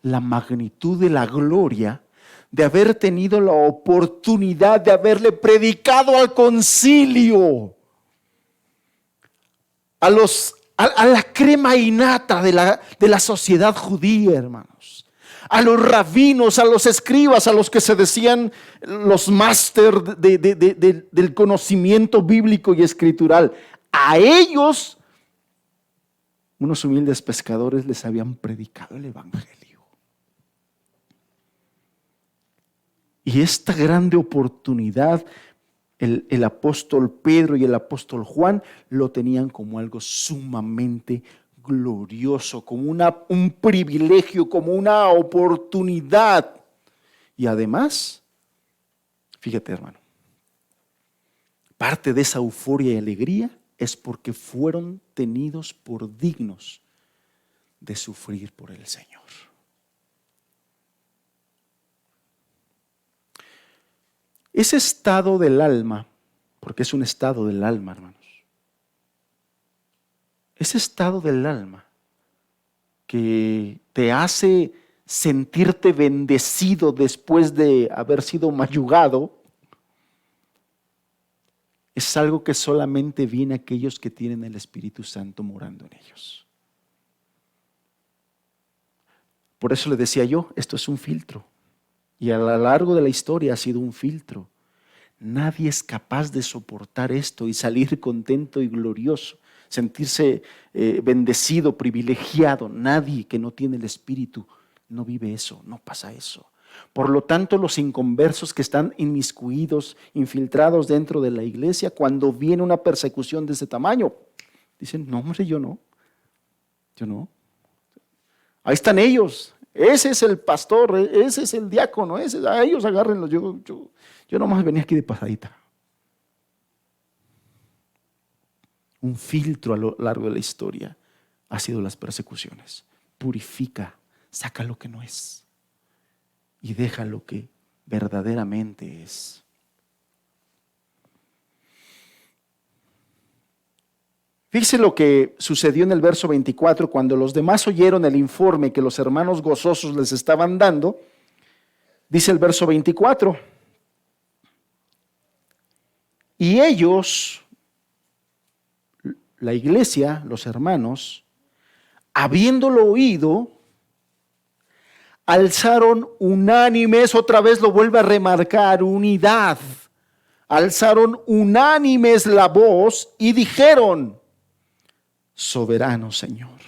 la magnitud de la gloria de haber tenido la oportunidad de haberle predicado al concilio, a la crema innata de la sociedad judía, hermanos, a los rabinos, a los escribas, a los que se decían los máster del conocimiento bíblico y escritural. A ellos, unos humildes pescadores, les habían predicado el evangelio. Y esta grande oportunidad, el apóstol Pedro y el apóstol Juan lo tenían como algo sumamente glorioso, como un privilegio, como una oportunidad. Y además, fíjate, hermano, parte de esa euforia y alegría es porque fueron tenidos por dignos de sufrir por el Señor. Ese estado del alma, porque es un estado del alma, hermanos, ese estado del alma que te hace sentirte bendecido después de haber sido mayugado, es algo que solamente viene a aquellos que tienen el Espíritu Santo morando en ellos. Por eso le decía yo, esto es un filtro. Y a lo largo de la historia ha sido un filtro. Nadie es capaz de soportar esto y salir contento y glorioso, sentirse bendecido, privilegiado. Nadie que no tiene el Espíritu no vive eso, no pasa eso. Por lo tanto, los inconversos que están inmiscuidos, infiltrados dentro de la iglesia, cuando viene una persecución de ese tamaño, dicen, no, hombre, yo no. Ahí están ellos. Ese es el pastor, ese es el diácono, a ellos agárrenlos. Yo nomás venía aquí de pasadita. Un filtro a lo largo de la historia ha sido las persecuciones. Purifica, saca lo que no es y deja lo que verdaderamente es. Fíjese lo que sucedió en el verso 24, cuando los demás oyeron el informe que los hermanos gozosos les estaban dando. Dice el verso 24, y ellos la iglesia, los hermanos, habiéndolo oído, alzaron unánimes, otra vez lo vuelve a remarcar, unidad. Alzaron unánimes la voz y dijeron: soberano Señor,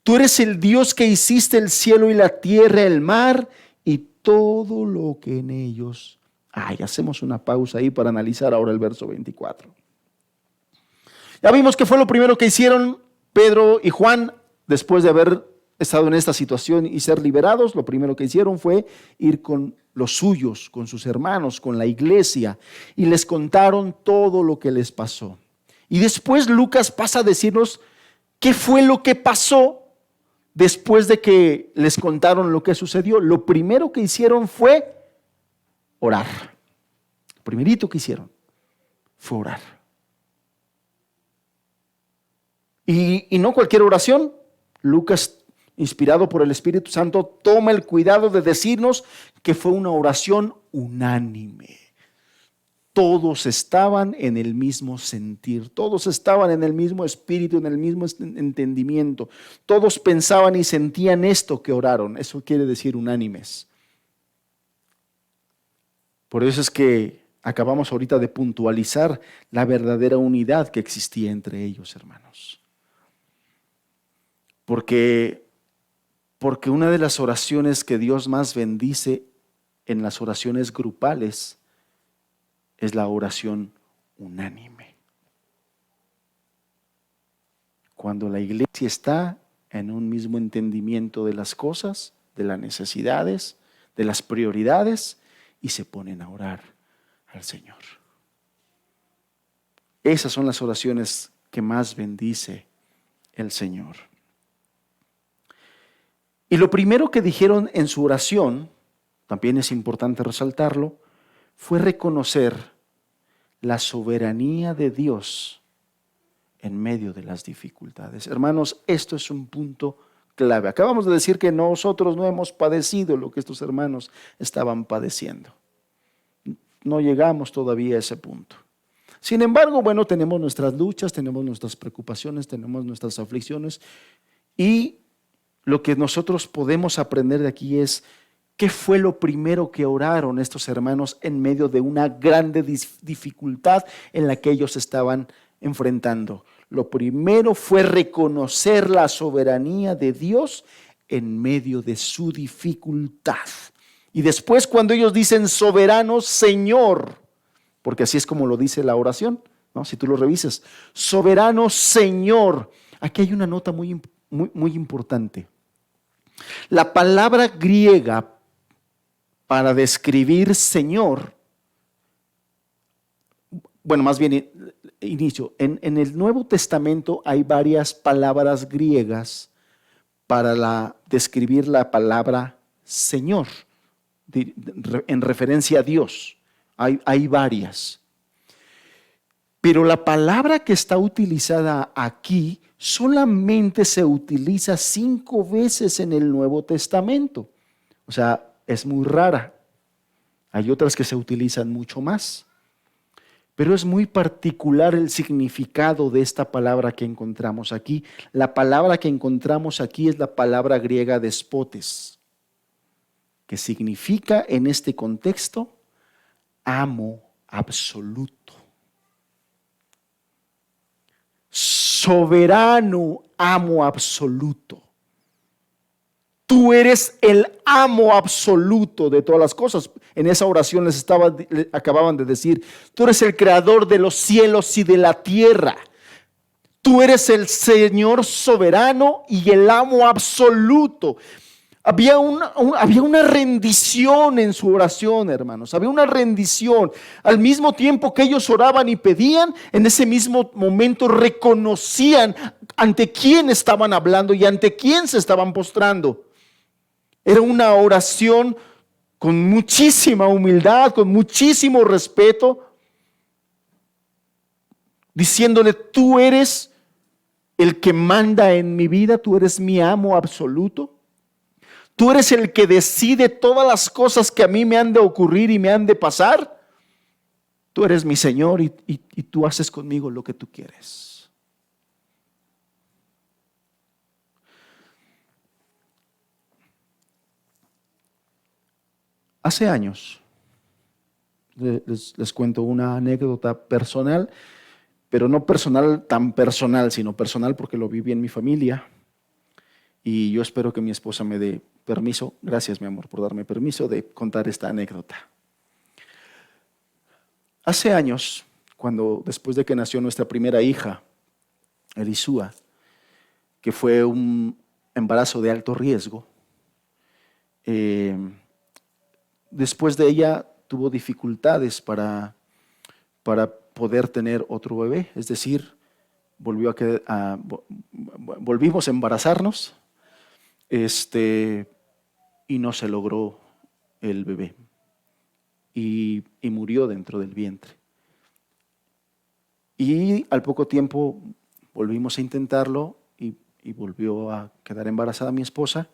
tú eres el Dios que hiciste el cielo y la tierra, el mar y todo lo que en ellos hay. Hacemos una pausa ahí para analizar ahora el verso 24. Ya vimos que fue lo primero que hicieron Pedro y Juan después de haber estado en esta situación y ser liberados. Lo primero que hicieron fue ir con los suyos, con sus hermanos, con la iglesia, y les contaron todo lo que les pasó. Y después Lucas pasa a decirnos qué fue lo que pasó después de que les contaron lo que sucedió. Lo primero que hicieron fue orar. Lo primerito que hicieron fue orar. Y no cualquier oración. Lucas, inspirado por el Espíritu Santo, toma el cuidado de decirnos que fue una oración unánime. Todos estaban en el mismo sentir, todos estaban en el mismo espíritu, en el mismo entendimiento. Todos pensaban y sentían esto que oraron. Eso quiere decir unánimes. Por eso es que acabamos ahorita de puntualizar la verdadera unidad que existía entre ellos, hermanos. Porque una de las oraciones que Dios más bendice en las oraciones grupales es la oración unánime. Cuando la iglesia está en un mismo entendimiento de las cosas, de las necesidades, de las prioridades, y se ponen a orar al Señor. Esas son las oraciones que más bendice el Señor. Y lo primero que dijeron en su oración, también es importante resaltarlo, fue reconocer la soberanía de Dios en medio de las dificultades. Hermanos, esto es un punto clave. Acabamos de decir que nosotros no hemos padecido lo que estos hermanos estaban padeciendo. No llegamos todavía a ese punto. Sin embargo, bueno, tenemos nuestras luchas, tenemos nuestras preocupaciones, tenemos nuestras aflicciones, y lo que nosotros podemos aprender de aquí es qué fue lo primero que oraron estos hermanos en medio de una grande dificultad en la que ellos estaban enfrentando. Lo primero fue reconocer la soberanía de Dios en medio de su dificultad. Y después, cuando ellos dicen soberano Señor, porque así es como lo dice la oración, ¿no? Si tú lo revisas, soberano Señor. Aquí hay una nota muy importante. La palabra griega para describir Señor, bueno, más bien inicio, en el Nuevo Testamento hay varias palabras griegas para describir la palabra Señor, en referencia a Dios. Hay varias. Pero la palabra que está utilizada aquí solamente se utiliza 5 veces en el Nuevo Testamento. O sea, es muy rara. Hay otras que se utilizan mucho más. Pero es muy particular el significado de esta palabra que encontramos aquí. La palabra que encontramos aquí es la palabra griega despotes, que significa en este contexto amo absoluto. Soberano amo absoluto. Tú eres el amo absoluto de todas las cosas. En esa oración les acababan de decir, tú eres el creador de los cielos y de la tierra. Tú eres el Señor soberano y el amo absoluto. Había una rendición en su oración, hermanos. Había una rendición. Al mismo tiempo que ellos oraban y pedían, en ese mismo momento reconocían ante quién estaban hablando y ante quién se estaban postrando. Era una oración con muchísima humildad, con muchísimo respeto, diciéndole, tú eres el que manda en mi vida, tú eres mi amo absoluto. Tú eres el que decide todas las cosas que a mí me han de ocurrir y me han de pasar. Tú eres mi Señor y tú haces conmigo lo que tú quieres. Hace años, les cuento una anécdota personal, pero no personal tan personal, sino personal porque lo viví en mi familia. Y yo espero que mi esposa me dé permiso, gracias mi amor por darme permiso de contar esta anécdota. Hace años, después de que nació nuestra primera hija, Elisúa, que fue un embarazo de alto riesgo, después de ella tuvo dificultades para poder tener otro bebé, es decir, volvimos a embarazarnos y no se logró el bebé y murió dentro del vientre. Y al poco tiempo volvimos a intentarlo y volvió a quedar embarazada mi esposa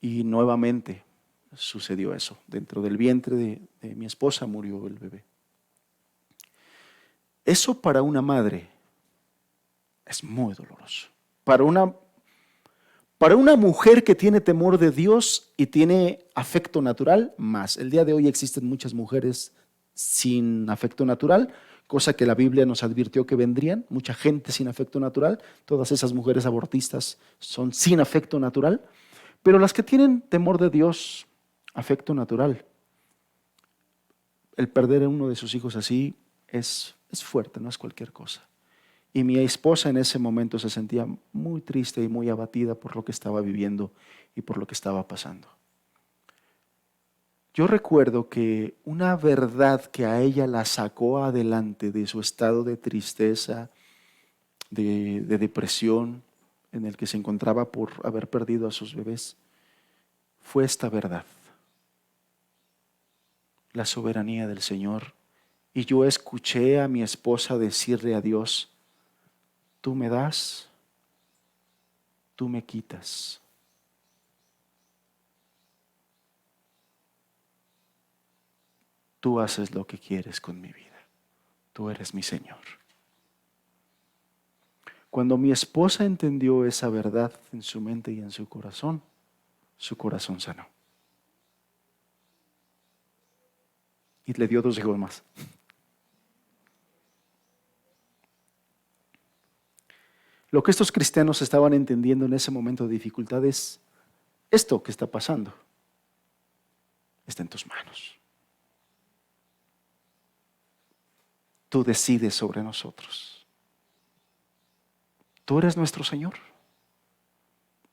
y nuevamente sucedió eso. Dentro del vientre de mi esposa murió el bebé. Eso para una madre es muy doloroso. Para una mujer que tiene temor de Dios y tiene afecto natural, más. El día de hoy existen muchas mujeres sin afecto natural, cosa que la Biblia nos advirtió que vendrían, mucha gente sin afecto natural. Todas esas mujeres abortistas son sin afecto natural, pero las que tienen temor de Dios, afecto natural, el perder a uno de sus hijos así es fuerte, no es cualquier cosa. Y mi esposa en ese momento se sentía muy triste y muy abatida por lo que estaba viviendo y por lo que estaba pasando. Yo recuerdo que una verdad que a ella la sacó adelante de su estado de tristeza, de depresión en el que se encontraba por haber perdido a sus bebés, fue esta verdad: la soberanía del Señor. Y yo escuché a mi esposa decirle a Dios: tú me das, tú me quitas. Tú haces lo que quieres con mi vida. Tú eres mi Señor. Cuando mi esposa entendió esa verdad en su mente y en su corazón sanó. Y le dio 2 hijos más. Lo que estos cristianos estaban entendiendo en ese momento de dificultad es: esto que está pasando está en tus manos. Tú decides sobre nosotros. Tú eres nuestro Señor.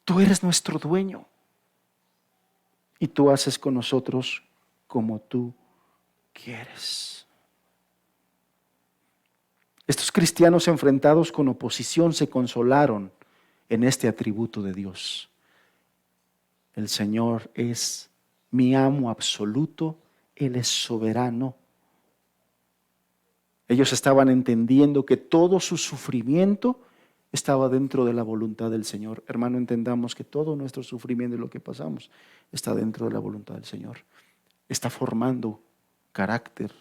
Tú eres nuestro dueño. Y tú haces con nosotros como tú quieres. Estos cristianos enfrentados con oposición se consolaron en este atributo de Dios. El Señor es mi amo absoluto, Él es soberano. Ellos estaban entendiendo que todo su sufrimiento estaba dentro de la voluntad del Señor. Hermano, entendamos que todo nuestro sufrimiento y lo que pasamos está dentro de la voluntad del Señor. Está formando carácter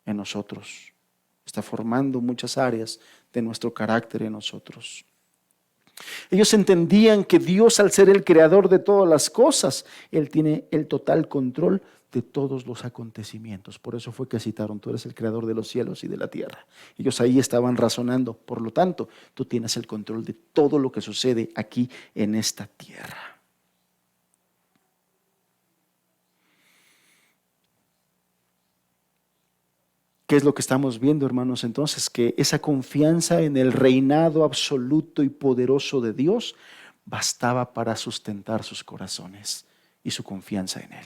en nosotros. Está formando muchas áreas de nuestro carácter en nosotros. Ellos entendían que Dios, al ser el creador de todas las cosas, Él tiene el total control de todos los acontecimientos. Por eso fue que citaron: tú eres el creador de los cielos y de la tierra. Ellos ahí estaban razonando: por lo tanto, tú tienes el control de todo lo que sucede aquí en esta tierra. ¿Qué es lo que estamos viendo, hermanos? Entonces, que esa confianza en el reinado absoluto y poderoso de Dios bastaba para sustentar sus corazones y su confianza en Él.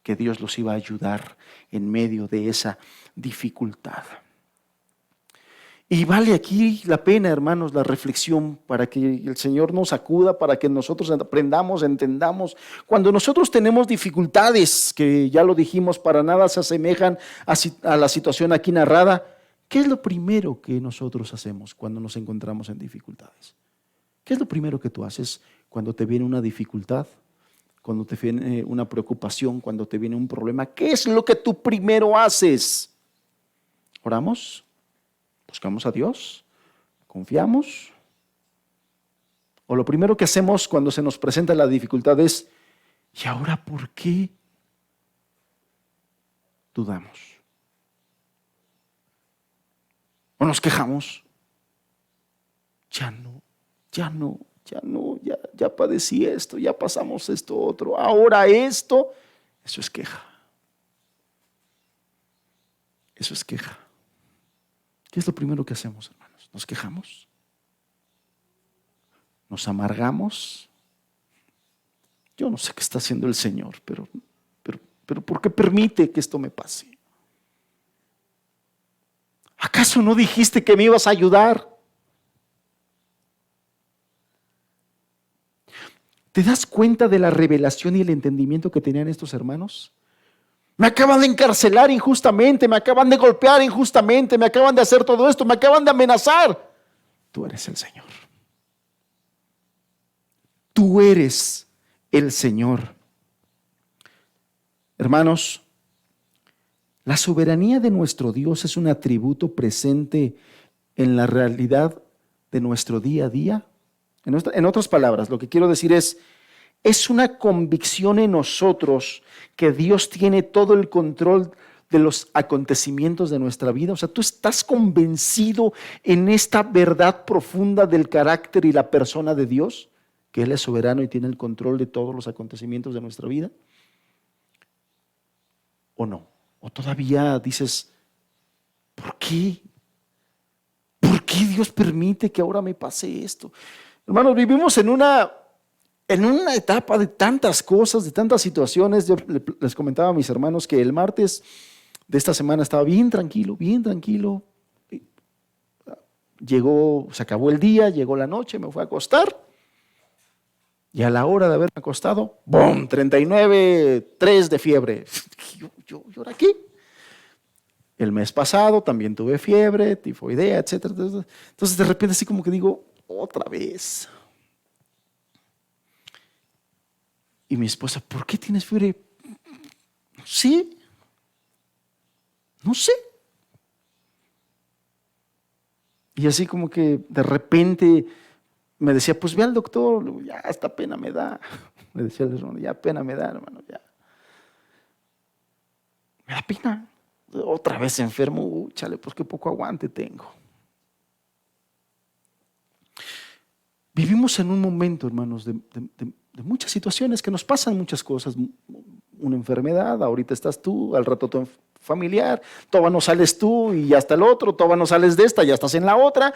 Que Dios los iba a ayudar en medio de esa dificultad. Y vale aquí la pena, hermanos, la reflexión para que el Señor nos acuda, para que nosotros aprendamos, entendamos. Cuando nosotros tenemos dificultades, que ya lo dijimos, para nada se asemejan a la situación aquí narrada, ¿qué es lo primero que nosotros hacemos cuando nos encontramos en dificultades? ¿Qué es lo primero que tú haces cuando te viene una dificultad? cuando te viene una preocupación, cuando te viene un problema, ¿qué es lo que tú primero haces? ¿Oramos? ¿Buscamos a Dios? ¿Confiamos? ¿O lo primero que hacemos cuando se nos presenta la dificultad es, ¿y ahora por qué dudamos? ¿O nos quejamos? Ya padecí esto, ya pasamos esto otro, ahora esto. Eso es queja. Eso es queja. ¿Qué es lo primero que hacemos, hermanos? ¿Nos quejamos? ¿Nos amargamos? Yo no sé qué está haciendo el Señor, pero ¿por qué permite que esto me pase? ¿Acaso no dijiste que me ibas a ayudar? ¿Te das cuenta de la revelación y el entendimiento que tenían estos hermanos? Me acaban de encarcelar injustamente, me acaban de golpear injustamente, me acaban de hacer todo esto, me acaban de amenazar. Tú eres el Señor. Tú eres el Señor. Hermanos, la soberanía de nuestro Dios es un atributo presente en la realidad de nuestro día a día. En otras palabras, lo que quiero decir es una convicción en nosotros que Dios tiene todo el control de los acontecimientos de nuestra vida. O sea, tú estás convencido en esta verdad profunda del carácter y la persona de Dios, que Él es soberano y tiene el control de todos los acontecimientos de nuestra vida. ¿O no? ¿O todavía dices, ¿por qué? ¿Por qué Dios permite que ahora me pase esto? Hermanos, vivimos en una etapa de tantas cosas, de tantas situaciones. Yo les comentaba a mis hermanos que el martes de esta semana estaba bien tranquilo, bien tranquilo. Se acabó el día, llegó la noche, me fui a acostar. Y a la hora de haberme acostado, ¡bum! 39.3 de fiebre. ¿Yo ahora qué? El mes pasado también tuve fiebre, tifoidea, etcétera. Entonces de repente así como que digo, otra vez. Y mi esposa, ¿por qué tienes fiebre? No sé. Y así como que de repente me decía, pues ve al doctor, ya hasta pena me da. Me decía el hermano, ya pena me da, hermano, ya. Me da pena. Otra vez enfermo, chale, pues qué poco aguante tengo. Vivimos en un momento, hermanos, de muchas situaciones que nos pasan muchas cosas. Una enfermedad, ahorita estás tú, al rato tu familiar, todavía no sales tú y ya está el otro, todavía no sales de esta, ya estás en la otra.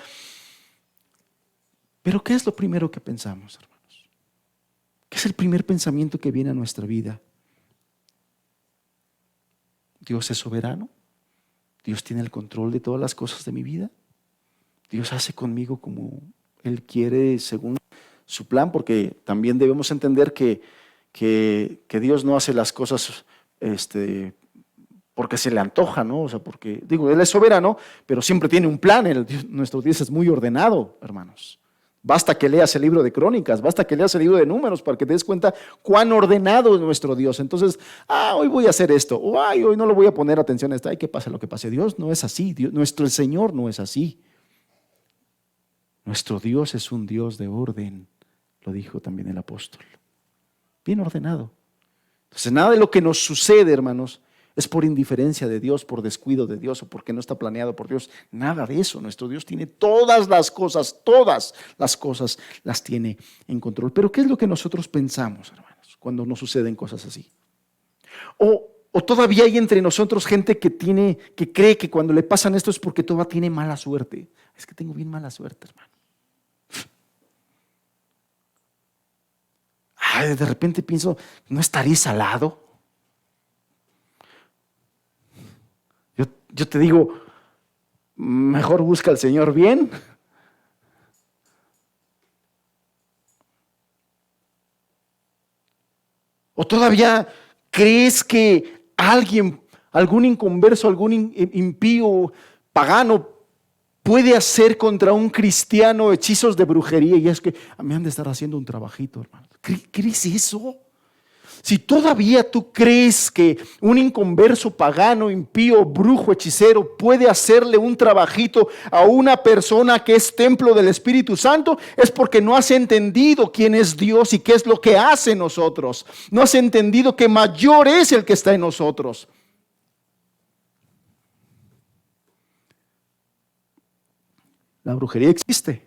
Pero ¿qué es lo primero que pensamos, hermanos? ¿Qué es el primer pensamiento que viene a nuestra vida? Dios es soberano. Dios tiene el control de todas las cosas de mi vida. Dios hace conmigo como Él quiere según su plan, porque también debemos entender que Dios no hace las cosas porque se le antoja, ¿no? O sea, porque, Él es soberano, pero siempre tiene un plan. Nuestro Dios es muy ordenado, hermanos. Basta que leas el libro de Crónicas, basta que leas el libro de Números para que te des cuenta cuán ordenado es nuestro Dios. Entonces, hoy voy a hacer esto, o hoy no le voy a poner atención a esto, que pase lo que pase. Dios no es así, nuestro Señor no es así. Nuestro Dios es un Dios de orden, lo dijo también el apóstol. Bien ordenado. Entonces, nada de lo que nos sucede, hermanos, es por indiferencia de Dios, por descuido de Dios o porque no está planeado por Dios. Nada de eso. Nuestro Dios tiene todas las cosas las tiene en control. Pero ¿qué es lo que nosotros pensamos, hermanos, cuando nos suceden cosas así? O todavía hay entre nosotros gente que cree que cuando le pasan esto es porque todavía tiene mala suerte. Es que tengo bien mala suerte, hermano. De repente pienso, ¿no estaré salado? Yo te digo, mejor busca al Señor bien. ¿O todavía crees que algún inconverso, algún impío, pagano, puede hacer contra un cristiano hechizos de brujería? Y es que me han de estar haciendo un trabajito, hermano. ¿Crees eso? Si todavía tú crees que un inconverso, pagano, impío, brujo, hechicero puede hacerle un trabajito a una persona que es templo del Espíritu Santo, es porque no has entendido quién es Dios y qué es lo que hace en nosotros. No has entendido que mayor es el que está en nosotros. La brujería existe.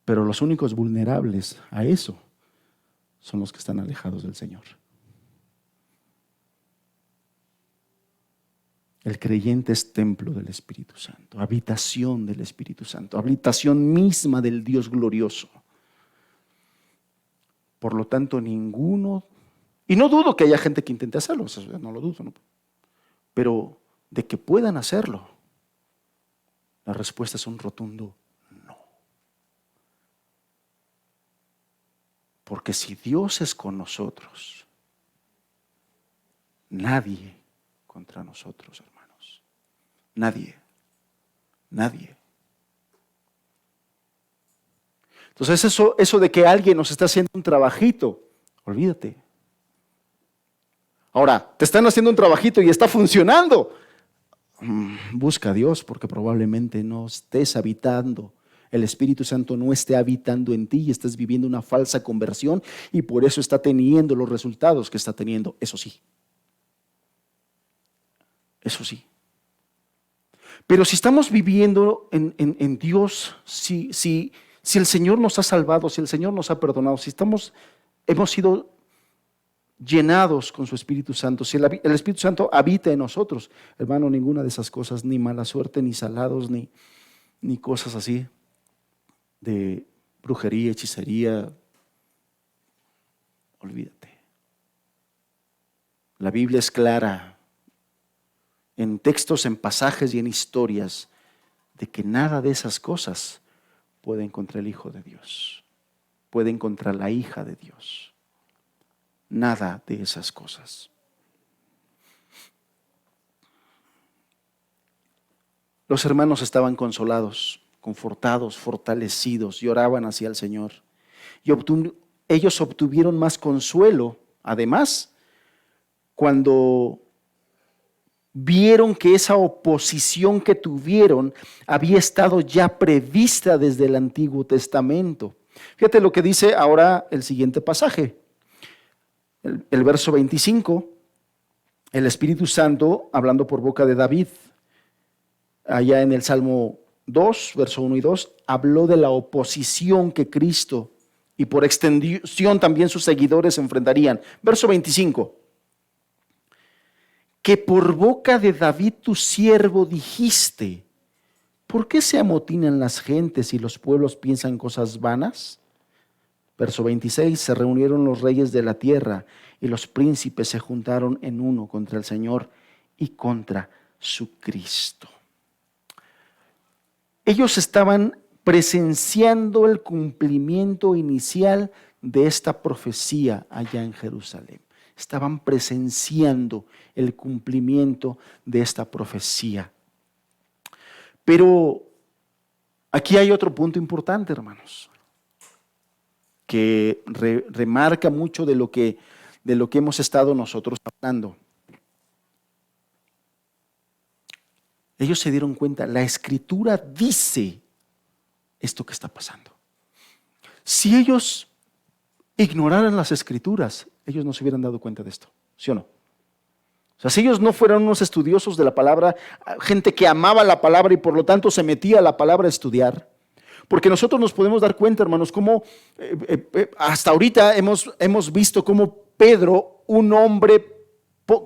Pero los únicos vulnerables a eso son los que están alejados del Señor. El creyente es templo del Espíritu Santo, habitación del Espíritu Santo, habitación misma del Dios glorioso. Por lo tanto, ninguno, y no dudo que haya gente que intente hacerlo, eso no lo dudo, ¿no? Pero de que puedan hacerlo, la respuesta es un rotundo no. Porque si Dios es con nosotros, nadie contra nosotros, hermanos. Nadie. Entonces eso de que alguien nos está haciendo un trabajito, olvídate. Ahora, te están haciendo un trabajito y está funcionando. Busca a Dios, porque probablemente no estés habitando. El Espíritu Santo no esté habitando en ti y estés viviendo una falsa conversión y por eso está teniendo los resultados que está teniendo. Eso sí. Pero si estamos viviendo en Dios, si el Señor nos ha salvado, si el Señor nos ha perdonado, si hemos sido llenados con su Espíritu Santo, si el Espíritu Santo habita en nosotros, hermano, ninguna de esas cosas, ni mala suerte, ni salados, ni cosas así de brujería, hechicería, olvídate. La Biblia es clara en textos, en pasajes y en historias de que nada de esas cosas pueden contra el Hijo de Dios, pueden contra la hija de Dios. Nada de esas cosas. Los hermanos estaban consolados, confortados, fortalecidos y oraban hacia el Señor. Y ellos obtuvieron más consuelo, además, cuando vieron que esa oposición que tuvieron había estado ya prevista desde el Antiguo Testamento. Fíjate lo que dice ahora el siguiente pasaje. El verso 25, el Espíritu Santo, hablando por boca de David, allá en el Salmo 2, verso 1 y 2, habló de la oposición que Cristo y por extensión también sus seguidores enfrentarían. Verso 25, que por boca de David tu siervo dijiste, ¿por qué se amotinan las gentes y los pueblos piensan cosas vanas? Verso 26, se reunieron los reyes de la tierra y los príncipes se juntaron en uno contra el Señor y contra su Cristo. Ellos estaban presenciando el cumplimiento inicial de esta profecía allá en Jerusalén. Estaban presenciando el cumplimiento de esta profecía. Pero aquí hay otro punto importante, hermanos, que remarca mucho de lo que hemos estado nosotros hablando. Ellos se dieron cuenta, la Escritura dice esto que está pasando. Si ellos ignoraran las Escrituras, ellos no se hubieran dado cuenta de esto, ¿sí o no? O sea, si ellos no fueran unos estudiosos de la palabra, gente que amaba la palabra y por lo tanto se metía a la palabra a estudiar, porque nosotros nos podemos dar cuenta, hermanos, cómo hasta ahorita hemos visto cómo Pedro, un hombre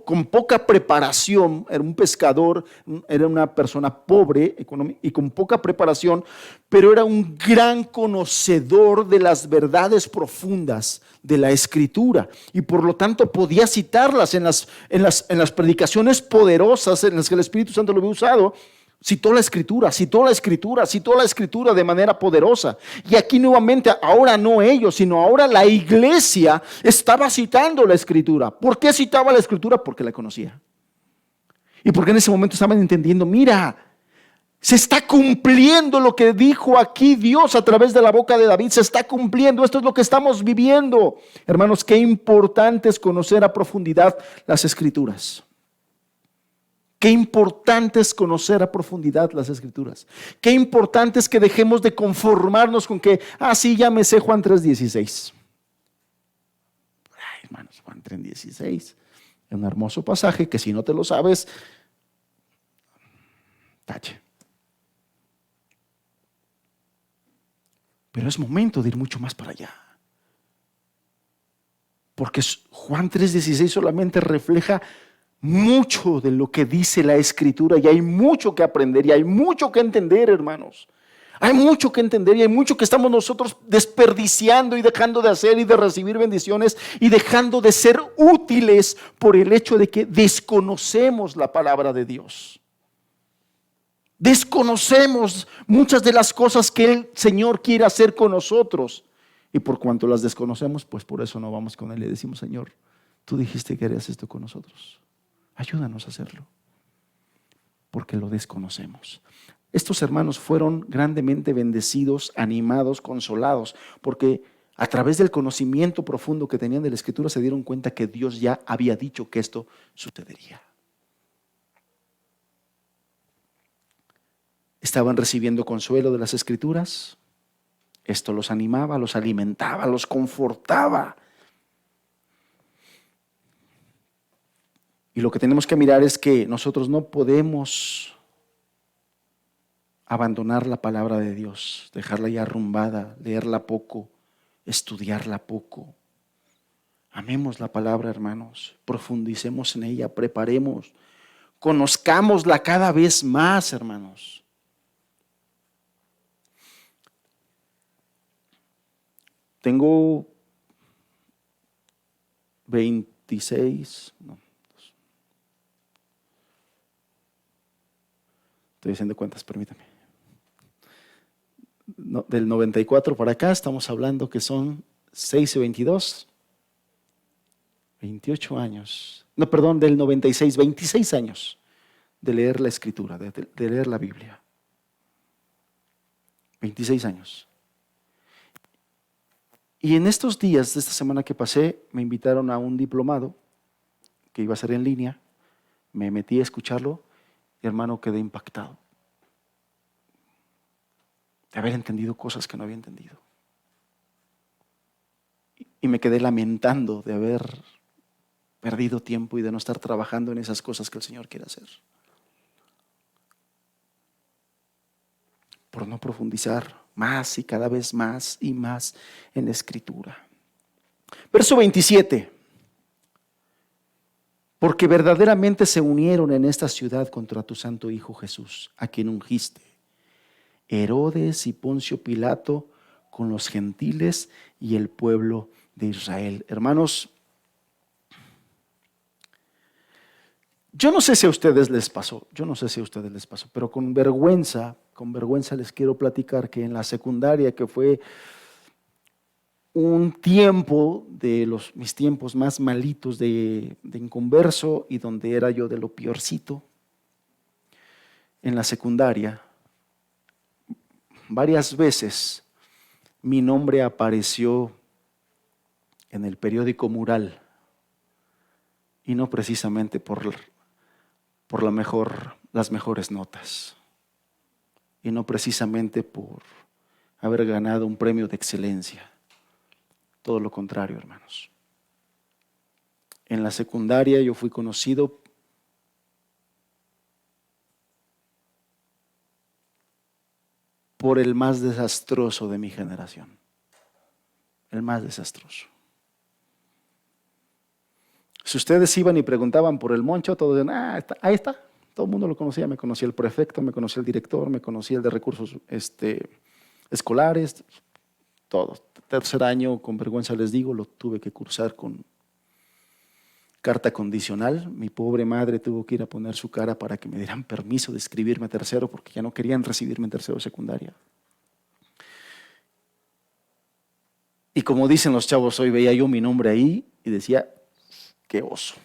con poca preparación, era un pescador, era una persona pobre y con poca preparación, pero era un gran conocedor de las verdades profundas de la Escritura y por lo tanto podía citarlas en las predicaciones poderosas en las que el Espíritu Santo lo había usado. Citó la Escritura de manera poderosa. Y aquí nuevamente, ahora no ellos, sino ahora la iglesia estaba citando la Escritura. ¿Por qué citaba la Escritura? Porque la conocía. Y porque en ese momento estaban entendiendo, mira, Se está cumpliendo lo que dijo aquí Dios a través de la boca de David. Se está cumpliendo. Esto es lo que estamos viviendo. Hermanos, qué importante es conocer a profundidad las Escrituras. Qué importante es conocer a profundidad las Escrituras. Qué importante es que dejemos de conformarnos con que, sí, ya me sé Juan 3:16. Ay, hermanos, Juan 3:16 es un hermoso pasaje que si no te lo sabes, tache. Pero es momento de ir mucho más para allá. Porque Juan 3:16 solamente refleja mucho de lo que dice la Escritura y hay mucho que aprender y hay mucho que entender, hermanos. Hay mucho que entender y hay mucho que estamos nosotros desperdiciando y dejando de hacer y de recibir bendiciones y dejando de ser útiles por el hecho de que desconocemos la palabra de Dios. Desconocemos muchas de las cosas que el Señor quiere hacer con nosotros. Y por cuanto las desconocemos, pues por eso no vamos con Él y le decimos: Señor, tú dijiste que harías esto con nosotros. Ayúdanos a hacerlo. Porque lo desconocemos. Estos hermanos fueron grandemente bendecidos, animados, consolados, porque a través del conocimiento profundo que tenían de la Escritura se dieron cuenta que Dios ya había dicho que esto sucedería. Estaban recibiendo consuelo de las Escrituras. Esto los animaba, los alimentaba, los confortaba. Y lo que tenemos que mirar es que nosotros no podemos abandonar la palabra de Dios, dejarla ya arrumbada, leerla poco, estudiarla poco. Amemos la palabra, hermanos, profundicemos en ella, preparemos, conozcámosla cada vez más, hermanos. Tengo 26, estoy haciendo cuentas, permítame. Del 94 para acá estamos hablando que son 6 y 22, 28 años. No, perdón, del 96, 26 años de leer la Escritura, de leer la Biblia. 26 años. Y en estos días de esta semana que pasé, me invitaron a un diplomado que iba a ser en línea. Me metí a escucharlo y, hermano, quedé impactado de haber entendido cosas que no había entendido. Y me quedé lamentando de haber perdido tiempo y de no estar trabajando en esas cosas que el Señor quiere hacer. Por no profundizar más y cada vez más y más en la Escritura. Verso 27. Porque verdaderamente se unieron en esta ciudad contra tu santo Hijo Jesús, a quien ungiste, Herodes y Poncio Pilato, con los gentiles y el pueblo de Israel. Hermanos, yo no sé si a ustedes les pasó, pero con vergüenza les quiero platicar que en la secundaria, que fue un tiempo de mis tiempos más malitos de inconverso y donde era yo de lo peorcito, en la secundaria, varias veces mi nombre apareció en el periódico Mural y no precisamente por las mejores notas y no precisamente por haber ganado un premio de excelencia. Todo lo contrario, hermanos. En la secundaria yo fui conocido por el más desastroso de mi generación. El más desastroso. Si ustedes iban y preguntaban por el Moncho, todos decían, ahí está. Todo el mundo lo conocía. Me conocía el prefecto, me conocía el director, me conocía el de recursos escolares, todo. Tercer año, con vergüenza les digo, lo tuve que cursar con carta condicional. Mi pobre madre tuvo que ir a poner su cara para que me dieran permiso de escribirme a tercero, porque ya no querían recibirme en tercero de secundaria. Y como dicen los chavos hoy, veía yo mi nombre ahí y decía, qué oso.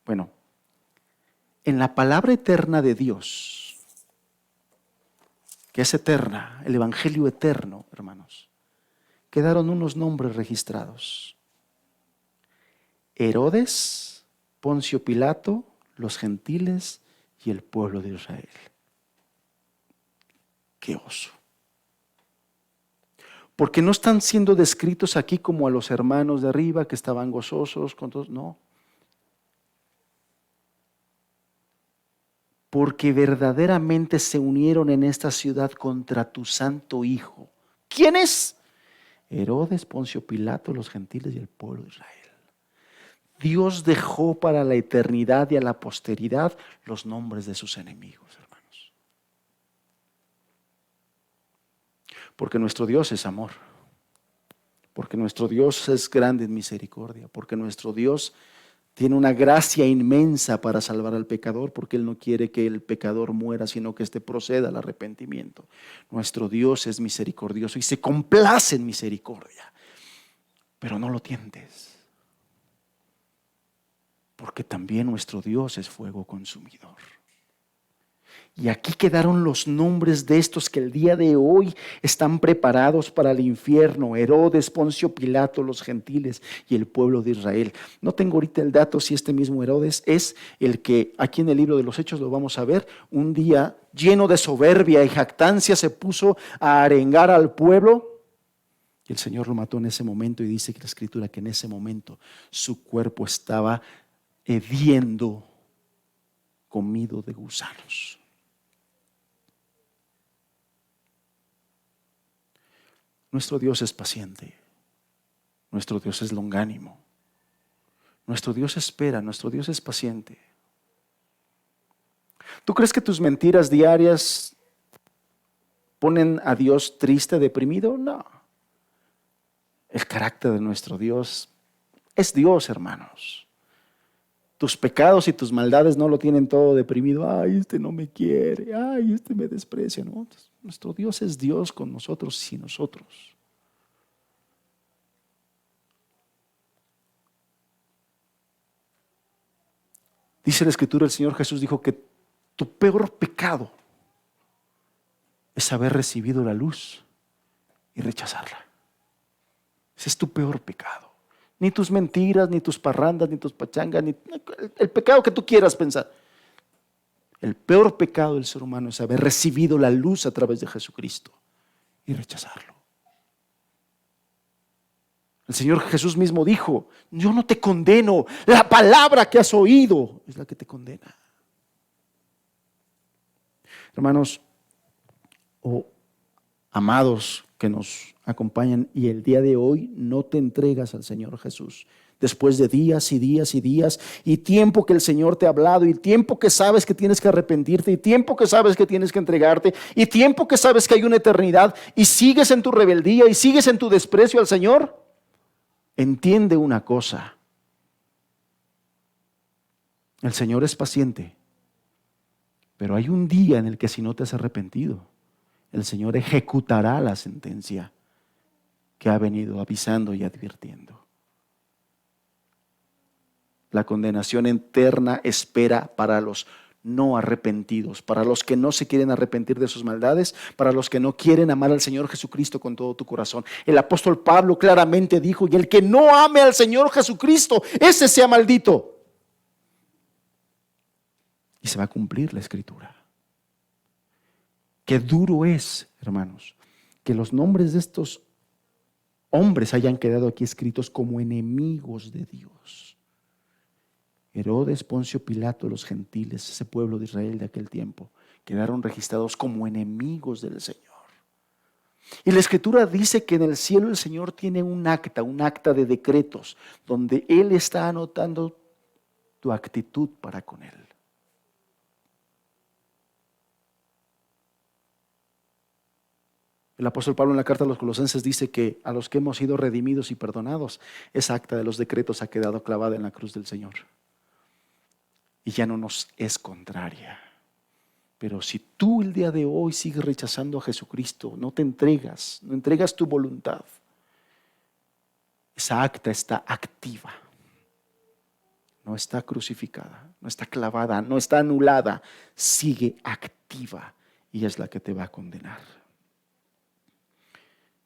Bueno, en la palabra eterna de Dios, que es eterna, el evangelio eterno, hermanos, quedaron unos nombres registrados: Herodes, Poncio Pilato, los gentiles y el pueblo de Israel. ¡Qué oso! Porque no están siendo descritos aquí como a los hermanos de arriba que estaban gozosos con todos, no. Porque verdaderamente se unieron en esta ciudad contra tu santo Hijo. ¿Quiénes? Herodes, Poncio Pilato, los gentiles y el pueblo de Israel. Dios dejó para la eternidad y a la posteridad los nombres de sus enemigos, hermanos. Porque nuestro Dios es amor. Porque nuestro Dios es grande en misericordia. Porque nuestro Dios tiene una gracia inmensa para salvar al pecador, porque Él no quiere que el pecador muera, sino que éste proceda al arrepentimiento. Nuestro Dios es misericordioso y se complace en misericordia. Pero no lo tientes, porque también nuestro Dios es fuego consumidor. Y aquí quedaron los nombres de estos que el día de hoy están preparados para el infierno: Herodes, Poncio Pilato, los gentiles y el pueblo de Israel. No tengo ahorita el dato si este mismo Herodes es el que aquí en el libro de los Hechos lo vamos a ver. Un día lleno de soberbia y jactancia se puso a arengar al pueblo. Y el Señor lo mató en ese momento, y dice que la Escritura que en ese momento su cuerpo estaba hediendo, comido de gusanos. Nuestro Dios es paciente, nuestro Dios es longánimo, nuestro Dios espera, nuestro Dios es paciente. ¿Tú crees que tus mentiras diarias ponen a Dios triste, deprimido? No. El carácter de nuestro Dios es Dios, hermanos. Tus pecados y tus maldades no lo tienen todo deprimido. Ay, este no me quiere, ay, este me desprecia. No, nuestro Dios es Dios con nosotros y nosotros. Dice la Escritura, el Señor Jesús dijo que tu peor pecado es haber recibido la luz y rechazarla. Ese es tu peor pecado. Ni tus mentiras, ni tus parrandas, ni tus pachangas, ni el pecado que tú quieras pensar. El peor pecado del ser humano es haber recibido la luz a través de Jesucristo y rechazarlo. El Señor Jesús mismo dijo: yo no te condeno, la palabra que has oído es la que te condena. Hermanos, amados que nos acompañan, y el día de hoy no te entregas al Señor Jesús, después de días y días y días y tiempo que el Señor te ha hablado, y tiempo que sabes que tienes que arrepentirte, y tiempo que sabes que tienes que entregarte, y tiempo que sabes que hay una eternidad, y sigues en tu rebeldía y sigues en tu desprecio al Señor, entiende una cosa: el Señor es paciente, pero hay un día en el que si no te has arrepentido, el Señor ejecutará la sentencia que ha venido avisando y advirtiendo. La condenación eterna espera para los no arrepentidos, para los que no se quieren arrepentir de sus maldades, para los que no quieren amar al Señor Jesucristo con todo tu corazón. El apóstol Pablo claramente dijo: y el que no ame al Señor Jesucristo, ese sea maldito. Y se va a cumplir la Escritura. Qué duro es, hermanos, que los nombres de estos hombres hayan quedado aquí escritos como enemigos de Dios. Herodes, Poncio Pilato, los gentiles, ese pueblo de Israel de aquel tiempo, quedaron registrados como enemigos del Señor. Y la Escritura dice que en el cielo el Señor tiene un acta de decretos, donde Él está anotando tu actitud para con Él. El apóstol Pablo en la carta a los Colosenses dice que a los que hemos sido redimidos y perdonados, esa acta de los decretos ha quedado clavada en la cruz del Señor. Y ya no nos es contraria. Pero si tú el día de hoy sigues rechazando a Jesucristo, no te entregas, no entregas tu voluntad, esa acta está activa. No está crucificada, no está clavada, no está anulada, sigue activa. y es la que te va a condenar.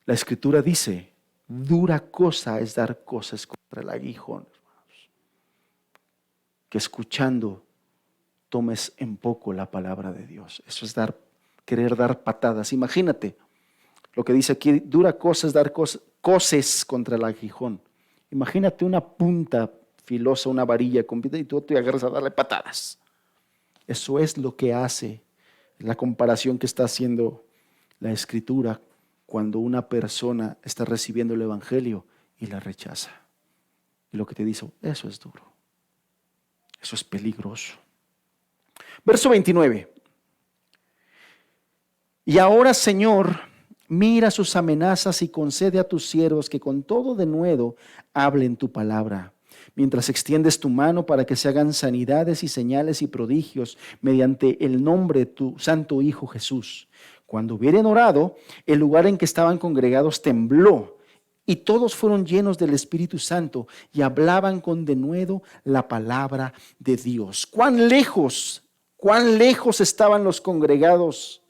La Escritura dice, dura cosa es dar cosas contra el aguijón, hermanos. Que escuchando tomes en poco la palabra de Dios. Eso es querer dar patadas. Imagínate lo que dice aquí, dura cosa es dar coces contra el aguijón. Imagínate una punta filosa, una varilla con vida y tú te agarras a darle patadas. Eso es lo que hace la comparación que está haciendo la Escritura cuando una persona está recibiendo el Evangelio y la rechaza. Y lo que te dice, eso es duro. Eso es peligroso. Verso 29. Y ahora, Señor, mira sus amenazas y concede a tus siervos que con todo denuedo hablen tu palabra, mientras extiendes tu mano para que se hagan sanidades y señales y prodigios mediante el nombre de tu santo Hijo Jesús. Cuando hubieren orado, el lugar en que estaban congregados tembló y todos fueron llenos del Espíritu Santo y hablaban con denuedo la palabra de Dios. ¿Cuán lejos estaban los congregados,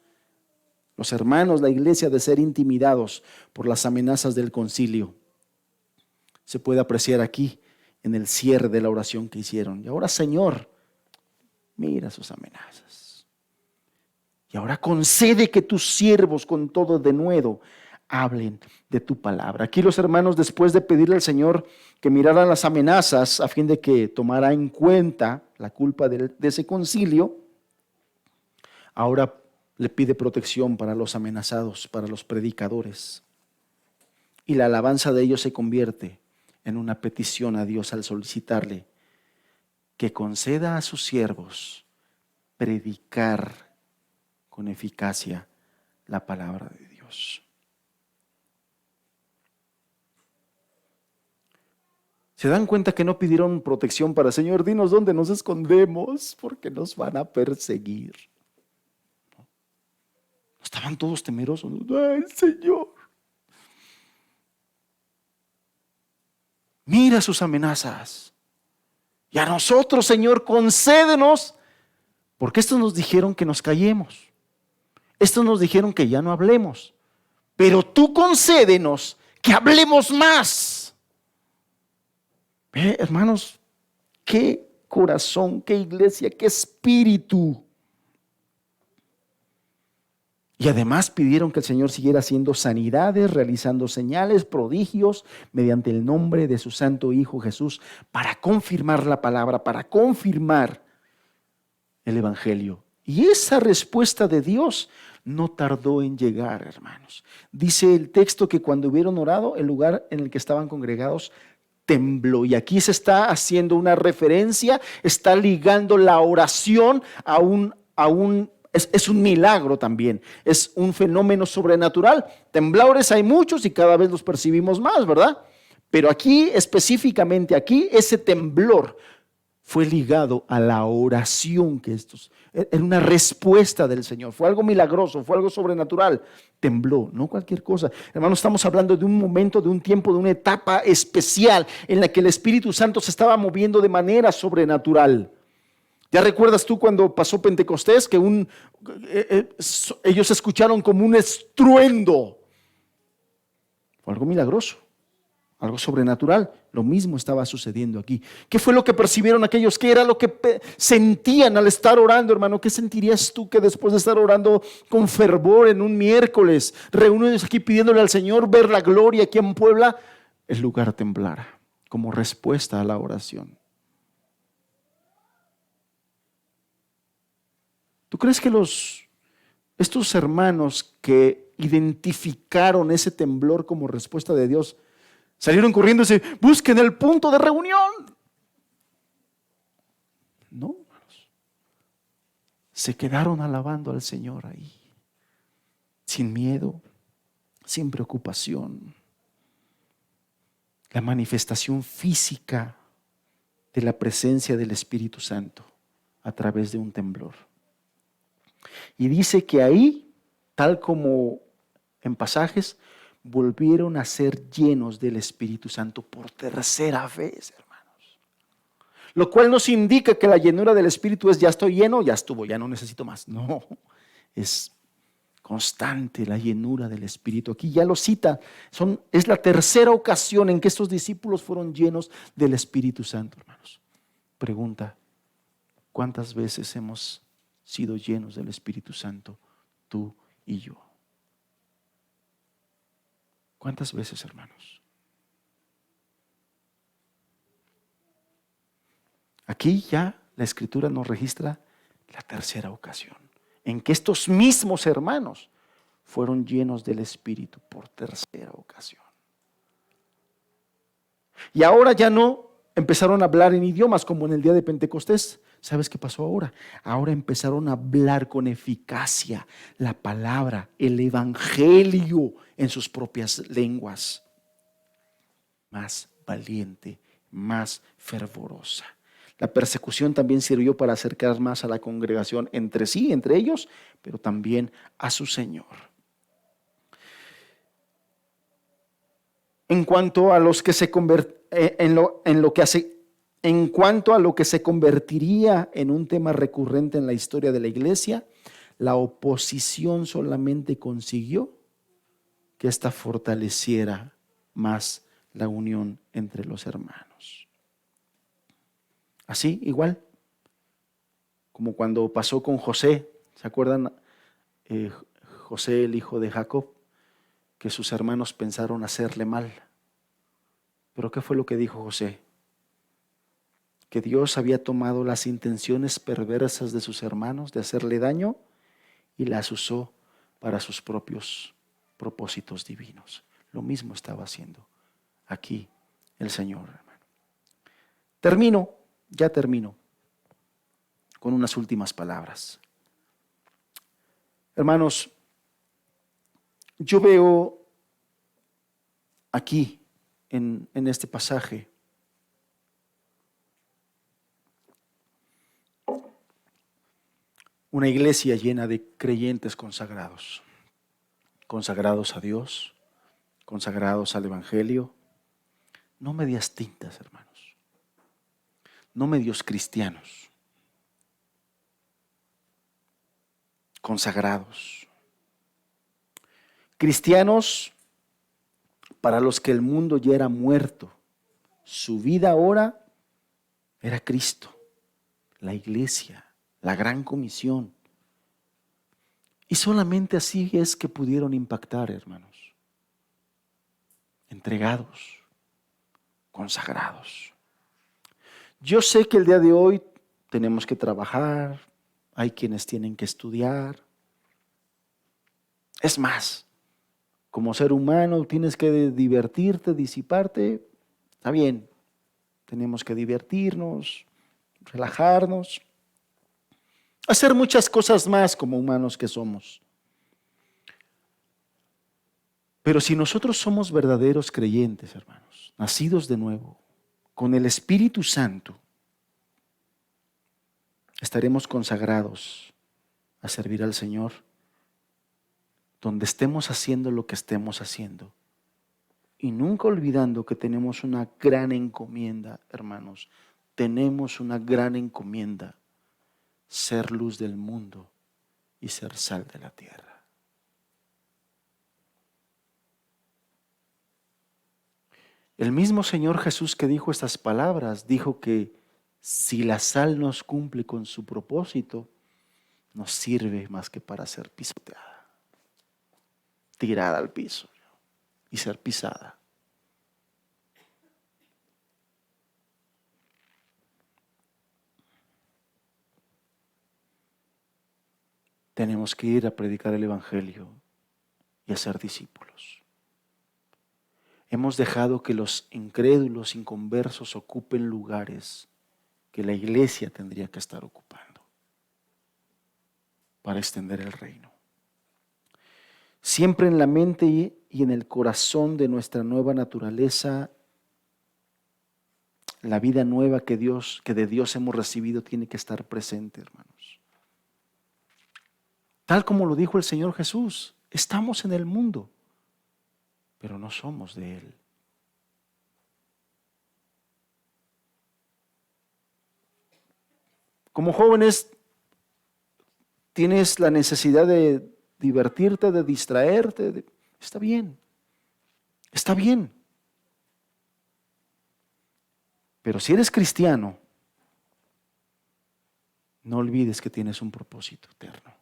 los hermanos, la iglesia, de ser intimidados por las amenazas del concilio? Se puede apreciar aquí en el cierre de la oración que hicieron. Y ahora, Señor, mira sus amenazas. Y ahora concede que tus siervos con todo denuedo hablen de tu palabra. Aquí los hermanos, después de pedirle al Señor que mirara las amenazas a fin de que tomara en cuenta la culpa de ese concilio, ahora le pide protección para los amenazados, para los predicadores. Y la alabanza de ellos se convierte en una petición a Dios al solicitarle que conceda a sus siervos predicar con eficacia la palabra de Dios. ¿Se dan cuenta que no pidieron protección para Señor, dinos dónde nos escondemos porque nos van a perseguir? ¿No? Estaban todos temerosos. ¡Ay, Señor! Mira sus amenazas. Y a nosotros, Señor, concédenos, porque estos nos dijeron que nos callemos. Estos nos dijeron que ya no hablemos. Pero tú concédenos que hablemos más. Hermanos, qué corazón, qué iglesia, qué espíritu. Y además pidieron que el Señor siguiera haciendo sanidades, realizando señales, prodigios, mediante el nombre de su santo Hijo Jesús, para confirmar la palabra, para confirmar el Evangelio. Y esa respuesta de Dios no tardó en llegar, hermanos. Dice el texto que cuando hubieron orado, el lugar en el que estaban congregados tembló. Y aquí se está haciendo una referencia, está ligando la oración a un es un milagro también, es un fenómeno sobrenatural. Temblores hay muchos y cada vez los percibimos más, ¿verdad? Pero aquí, específicamente aquí, ese temblor fue ligado a la oración que era una respuesta del Señor, fue algo milagroso, fue algo sobrenatural, tembló, no cualquier cosa. Hermanos, estamos hablando de un momento, de un tiempo, de una etapa especial en la que el Espíritu Santo se estaba moviendo de manera sobrenatural. ¿Ya recuerdas tú cuando pasó Pentecostés que ellos escucharon como un estruendo? Fue algo milagroso, algo sobrenatural. Lo mismo estaba sucediendo aquí. ¿Qué fue lo que percibieron aquellos? ¿Qué era lo que sentían al estar orando, hermano? ¿Qué sentirías tú que después de estar orando con fervor en un miércoles, reunidos aquí pidiéndole al Señor ver la gloria aquí en Puebla, el lugar temblara como respuesta a la oración? ¿Tú crees que estos hermanos que identificaron ese temblor como respuesta de Dios salieron corriendo y se busquen el punto de reunión? No, hermanos. Se quedaron alabando al Señor ahí, sin miedo, sin preocupación. La manifestación física de la presencia del Espíritu Santo a través de un temblor. Y dice que ahí, tal como en pasajes, volvieron a ser llenos del Espíritu Santo por tercera vez, hermanos. Lo cual nos indica que la llenura del Espíritu es: ya estoy lleno, ya estuvo, ya no necesito más. No, es constante, la llenura del Espíritu. Aquí ya lo cita, es la tercera ocasión en que estos discípulos fueron llenos del Espíritu Santo, hermanos. Pregunta, ¿cuántas veces hemos sido llenos del Espíritu Santo, tú y yo? ¿Cuántas veces, hermanos? Aquí ya la Escritura nos registra la tercera ocasión en que estos mismos hermanos fueron llenos del Espíritu por tercera ocasión. Y ahora ya no empezaron a hablar en idiomas como en el día de Pentecostés. ¿Sabes qué pasó ahora? Ahora empezaron a hablar con eficacia la palabra, el evangelio en sus propias lenguas. Más valiente, más fervorosa. La persecución también sirvió para acercar más a la congregación entre sí, entre ellos, pero también a su Señor. En cuanto a los que se en cuanto a lo que se convertiría en un tema recurrente en la historia de la iglesia, la oposición solamente consiguió que ésta fortaleciera más la unión entre los hermanos. Así, igual, como cuando pasó con José, ¿se acuerdan? José, el hijo de Jacob, que sus hermanos pensaron hacerle mal. Pero ¿qué fue lo que dijo José? Que Dios había tomado las intenciones perversas de sus hermanos de hacerle daño y las usó para sus propios propósitos divinos. Lo mismo estaba haciendo aquí el Señor, hermano. Ya termino con unas últimas palabras. Hermanos, yo veo aquí en este pasaje una iglesia llena de creyentes consagrados, consagrados a Dios, consagrados al Evangelio, no medias tintas, hermanos, no medios cristianos, consagrados. Cristianos para los que el mundo ya era muerto, su vida ahora era Cristo, la iglesia, la gran comisión. Y solamente así es que pudieron impactar, hermanos. Entregados, consagrados. Yo sé que el día de hoy tenemos que trabajar, hay quienes tienen que estudiar. Es más, como ser humano tienes que divertirte, disiparte. Está bien, tenemos que divertirnos, relajarnos, hacer muchas cosas más como humanos que somos. Pero si nosotros somos verdaderos creyentes, hermanos, nacidos de nuevo, con el Espíritu Santo, estaremos consagrados a servir al Señor donde estemos haciendo lo que estemos haciendo. Y nunca olvidando que tenemos una gran encomienda, hermanos. Tenemos una gran encomienda. Ser luz del mundo y ser sal de la tierra. El mismo Señor Jesús que dijo estas palabras, dijo que si la sal nos cumple con su propósito, no sirve más que para ser pisoteada, tirada al piso y ser pisada. Tenemos que ir a predicar el Evangelio y a ser discípulos. Hemos dejado que los incrédulos, inconversos ocupen lugares que la iglesia tendría que estar ocupando para extender el reino. Siempre en la mente y en el corazón de nuestra nueva naturaleza, la vida nueva que de Dios hemos recibido tiene que estar presente, hermanos. Tal como lo dijo el Señor Jesús, estamos en el mundo, pero no somos de Él. Como jóvenes, tienes la necesidad de divertirte, de distraerte. Está bien, está bien. Pero si eres cristiano, no olvides que tienes un propósito eterno.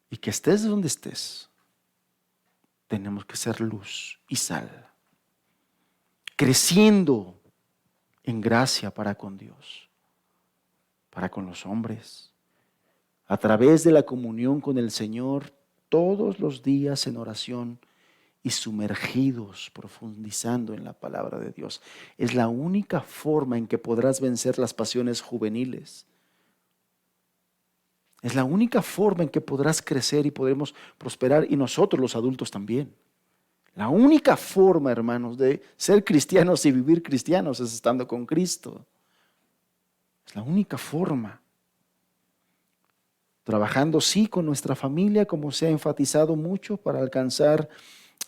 Y que estés donde estés, tenemos que ser luz y sal, creciendo en gracia para con Dios, para con los hombres, a través de la comunión con el Señor, todos los días en oración y sumergidos, profundizando en la palabra de Dios. Es la única forma en que podrás vencer las pasiones juveniles. Es la única forma en que podrás crecer y podremos prosperar, y nosotros los adultos también. La única forma, hermanos, de ser cristianos y vivir cristianos es estando con Cristo. Es la única forma. Trabajando, sí, con nuestra familia, como se ha enfatizado mucho, para alcanzar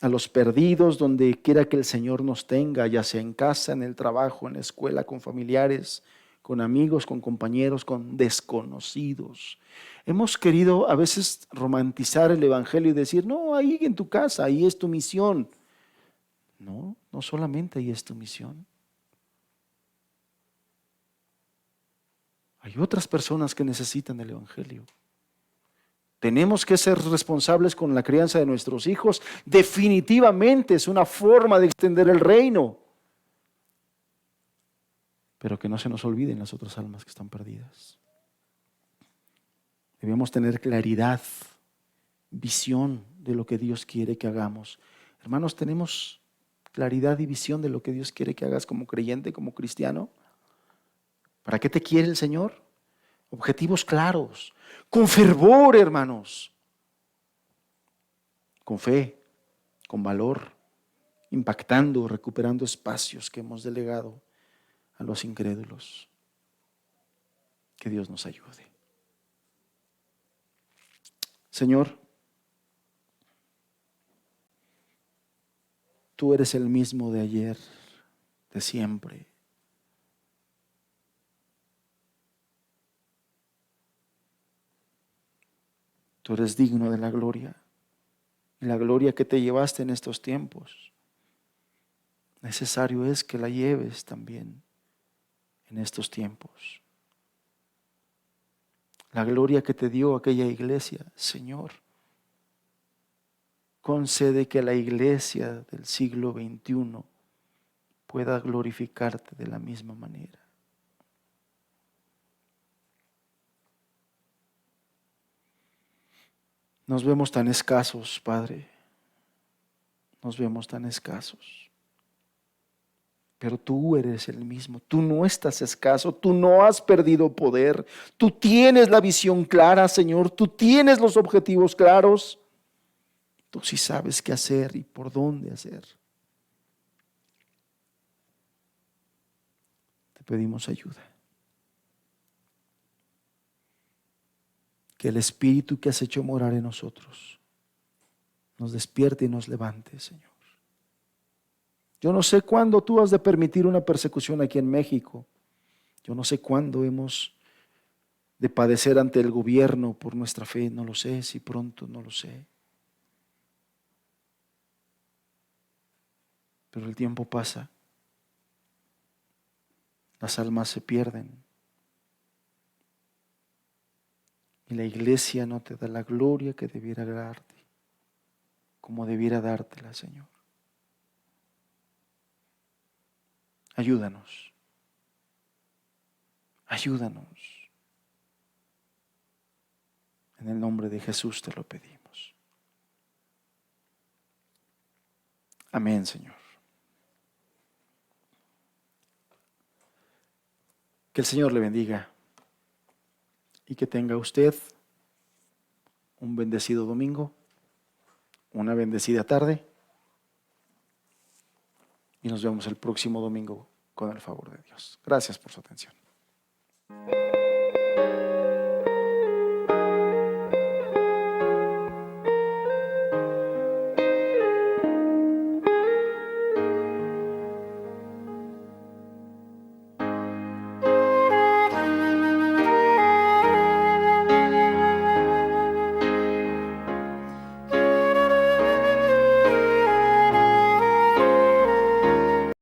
a los perdidos donde quiera que el Señor nos tenga, ya sea en casa, en el trabajo, en la escuela, con familiares, con amigos, con compañeros, con desconocidos. Hemos querido a veces romantizar el Evangelio y decir, no, ahí en tu casa, ahí es tu misión. No, no solamente ahí es tu misión. Hay otras personas que necesitan el Evangelio. Tenemos que ser responsables con la crianza de nuestros hijos. Definitivamente es una forma de extender el reino. Pero que no se nos olviden las otras almas que están perdidas. Debemos tener claridad, visión de lo que Dios quiere que hagamos. Hermanos, ¿tenemos claridad y visión de lo que Dios quiere que hagas como creyente, como cristiano? ¿Para qué te quiere el Señor? Objetivos claros, con fervor, hermanos, con fe, con valor, impactando, recuperando espacios que hemos delegado a los incrédulos. Que Dios nos ayude. Señor, tú eres el mismo de ayer, de siempre. Tú eres digno de la gloria, y la gloria que te llevaste en estos tiempos. Necesario es que la lleves también en estos tiempos. La gloria que te dio aquella iglesia, Señor, concede que la iglesia del siglo XXI pueda glorificarte de la misma manera. Nos vemos tan escasos, Padre. Nos vemos tan escasos. Pero tú eres el mismo. Tú no estás escaso. Tú no has perdido poder. Tú tienes la visión clara, Señor. Tú tienes los objetivos claros. Tú sí sabes qué hacer y por dónde hacer. Te pedimos ayuda. Que el Espíritu que has hecho morar en nosotros nos despierte y nos levante, Señor. Yo no sé cuándo tú has de permitir una persecución aquí en México. Yo no sé cuándo hemos de padecer ante el gobierno por nuestra fe. No lo sé, si pronto, no lo sé. Pero el tiempo pasa. Las almas se pierden. Y la iglesia no te da la gloria que debiera darte, como debiera dártela, Señor. Ayúdanos. Ayúdanos. En el nombre de Jesús te lo pedimos. Amén, Señor. Que el Señor le bendiga y que tenga usted un bendecido domingo, una bendecida tarde, y nos vemos el próximo domingo con el favor de Dios. Gracias por su atención.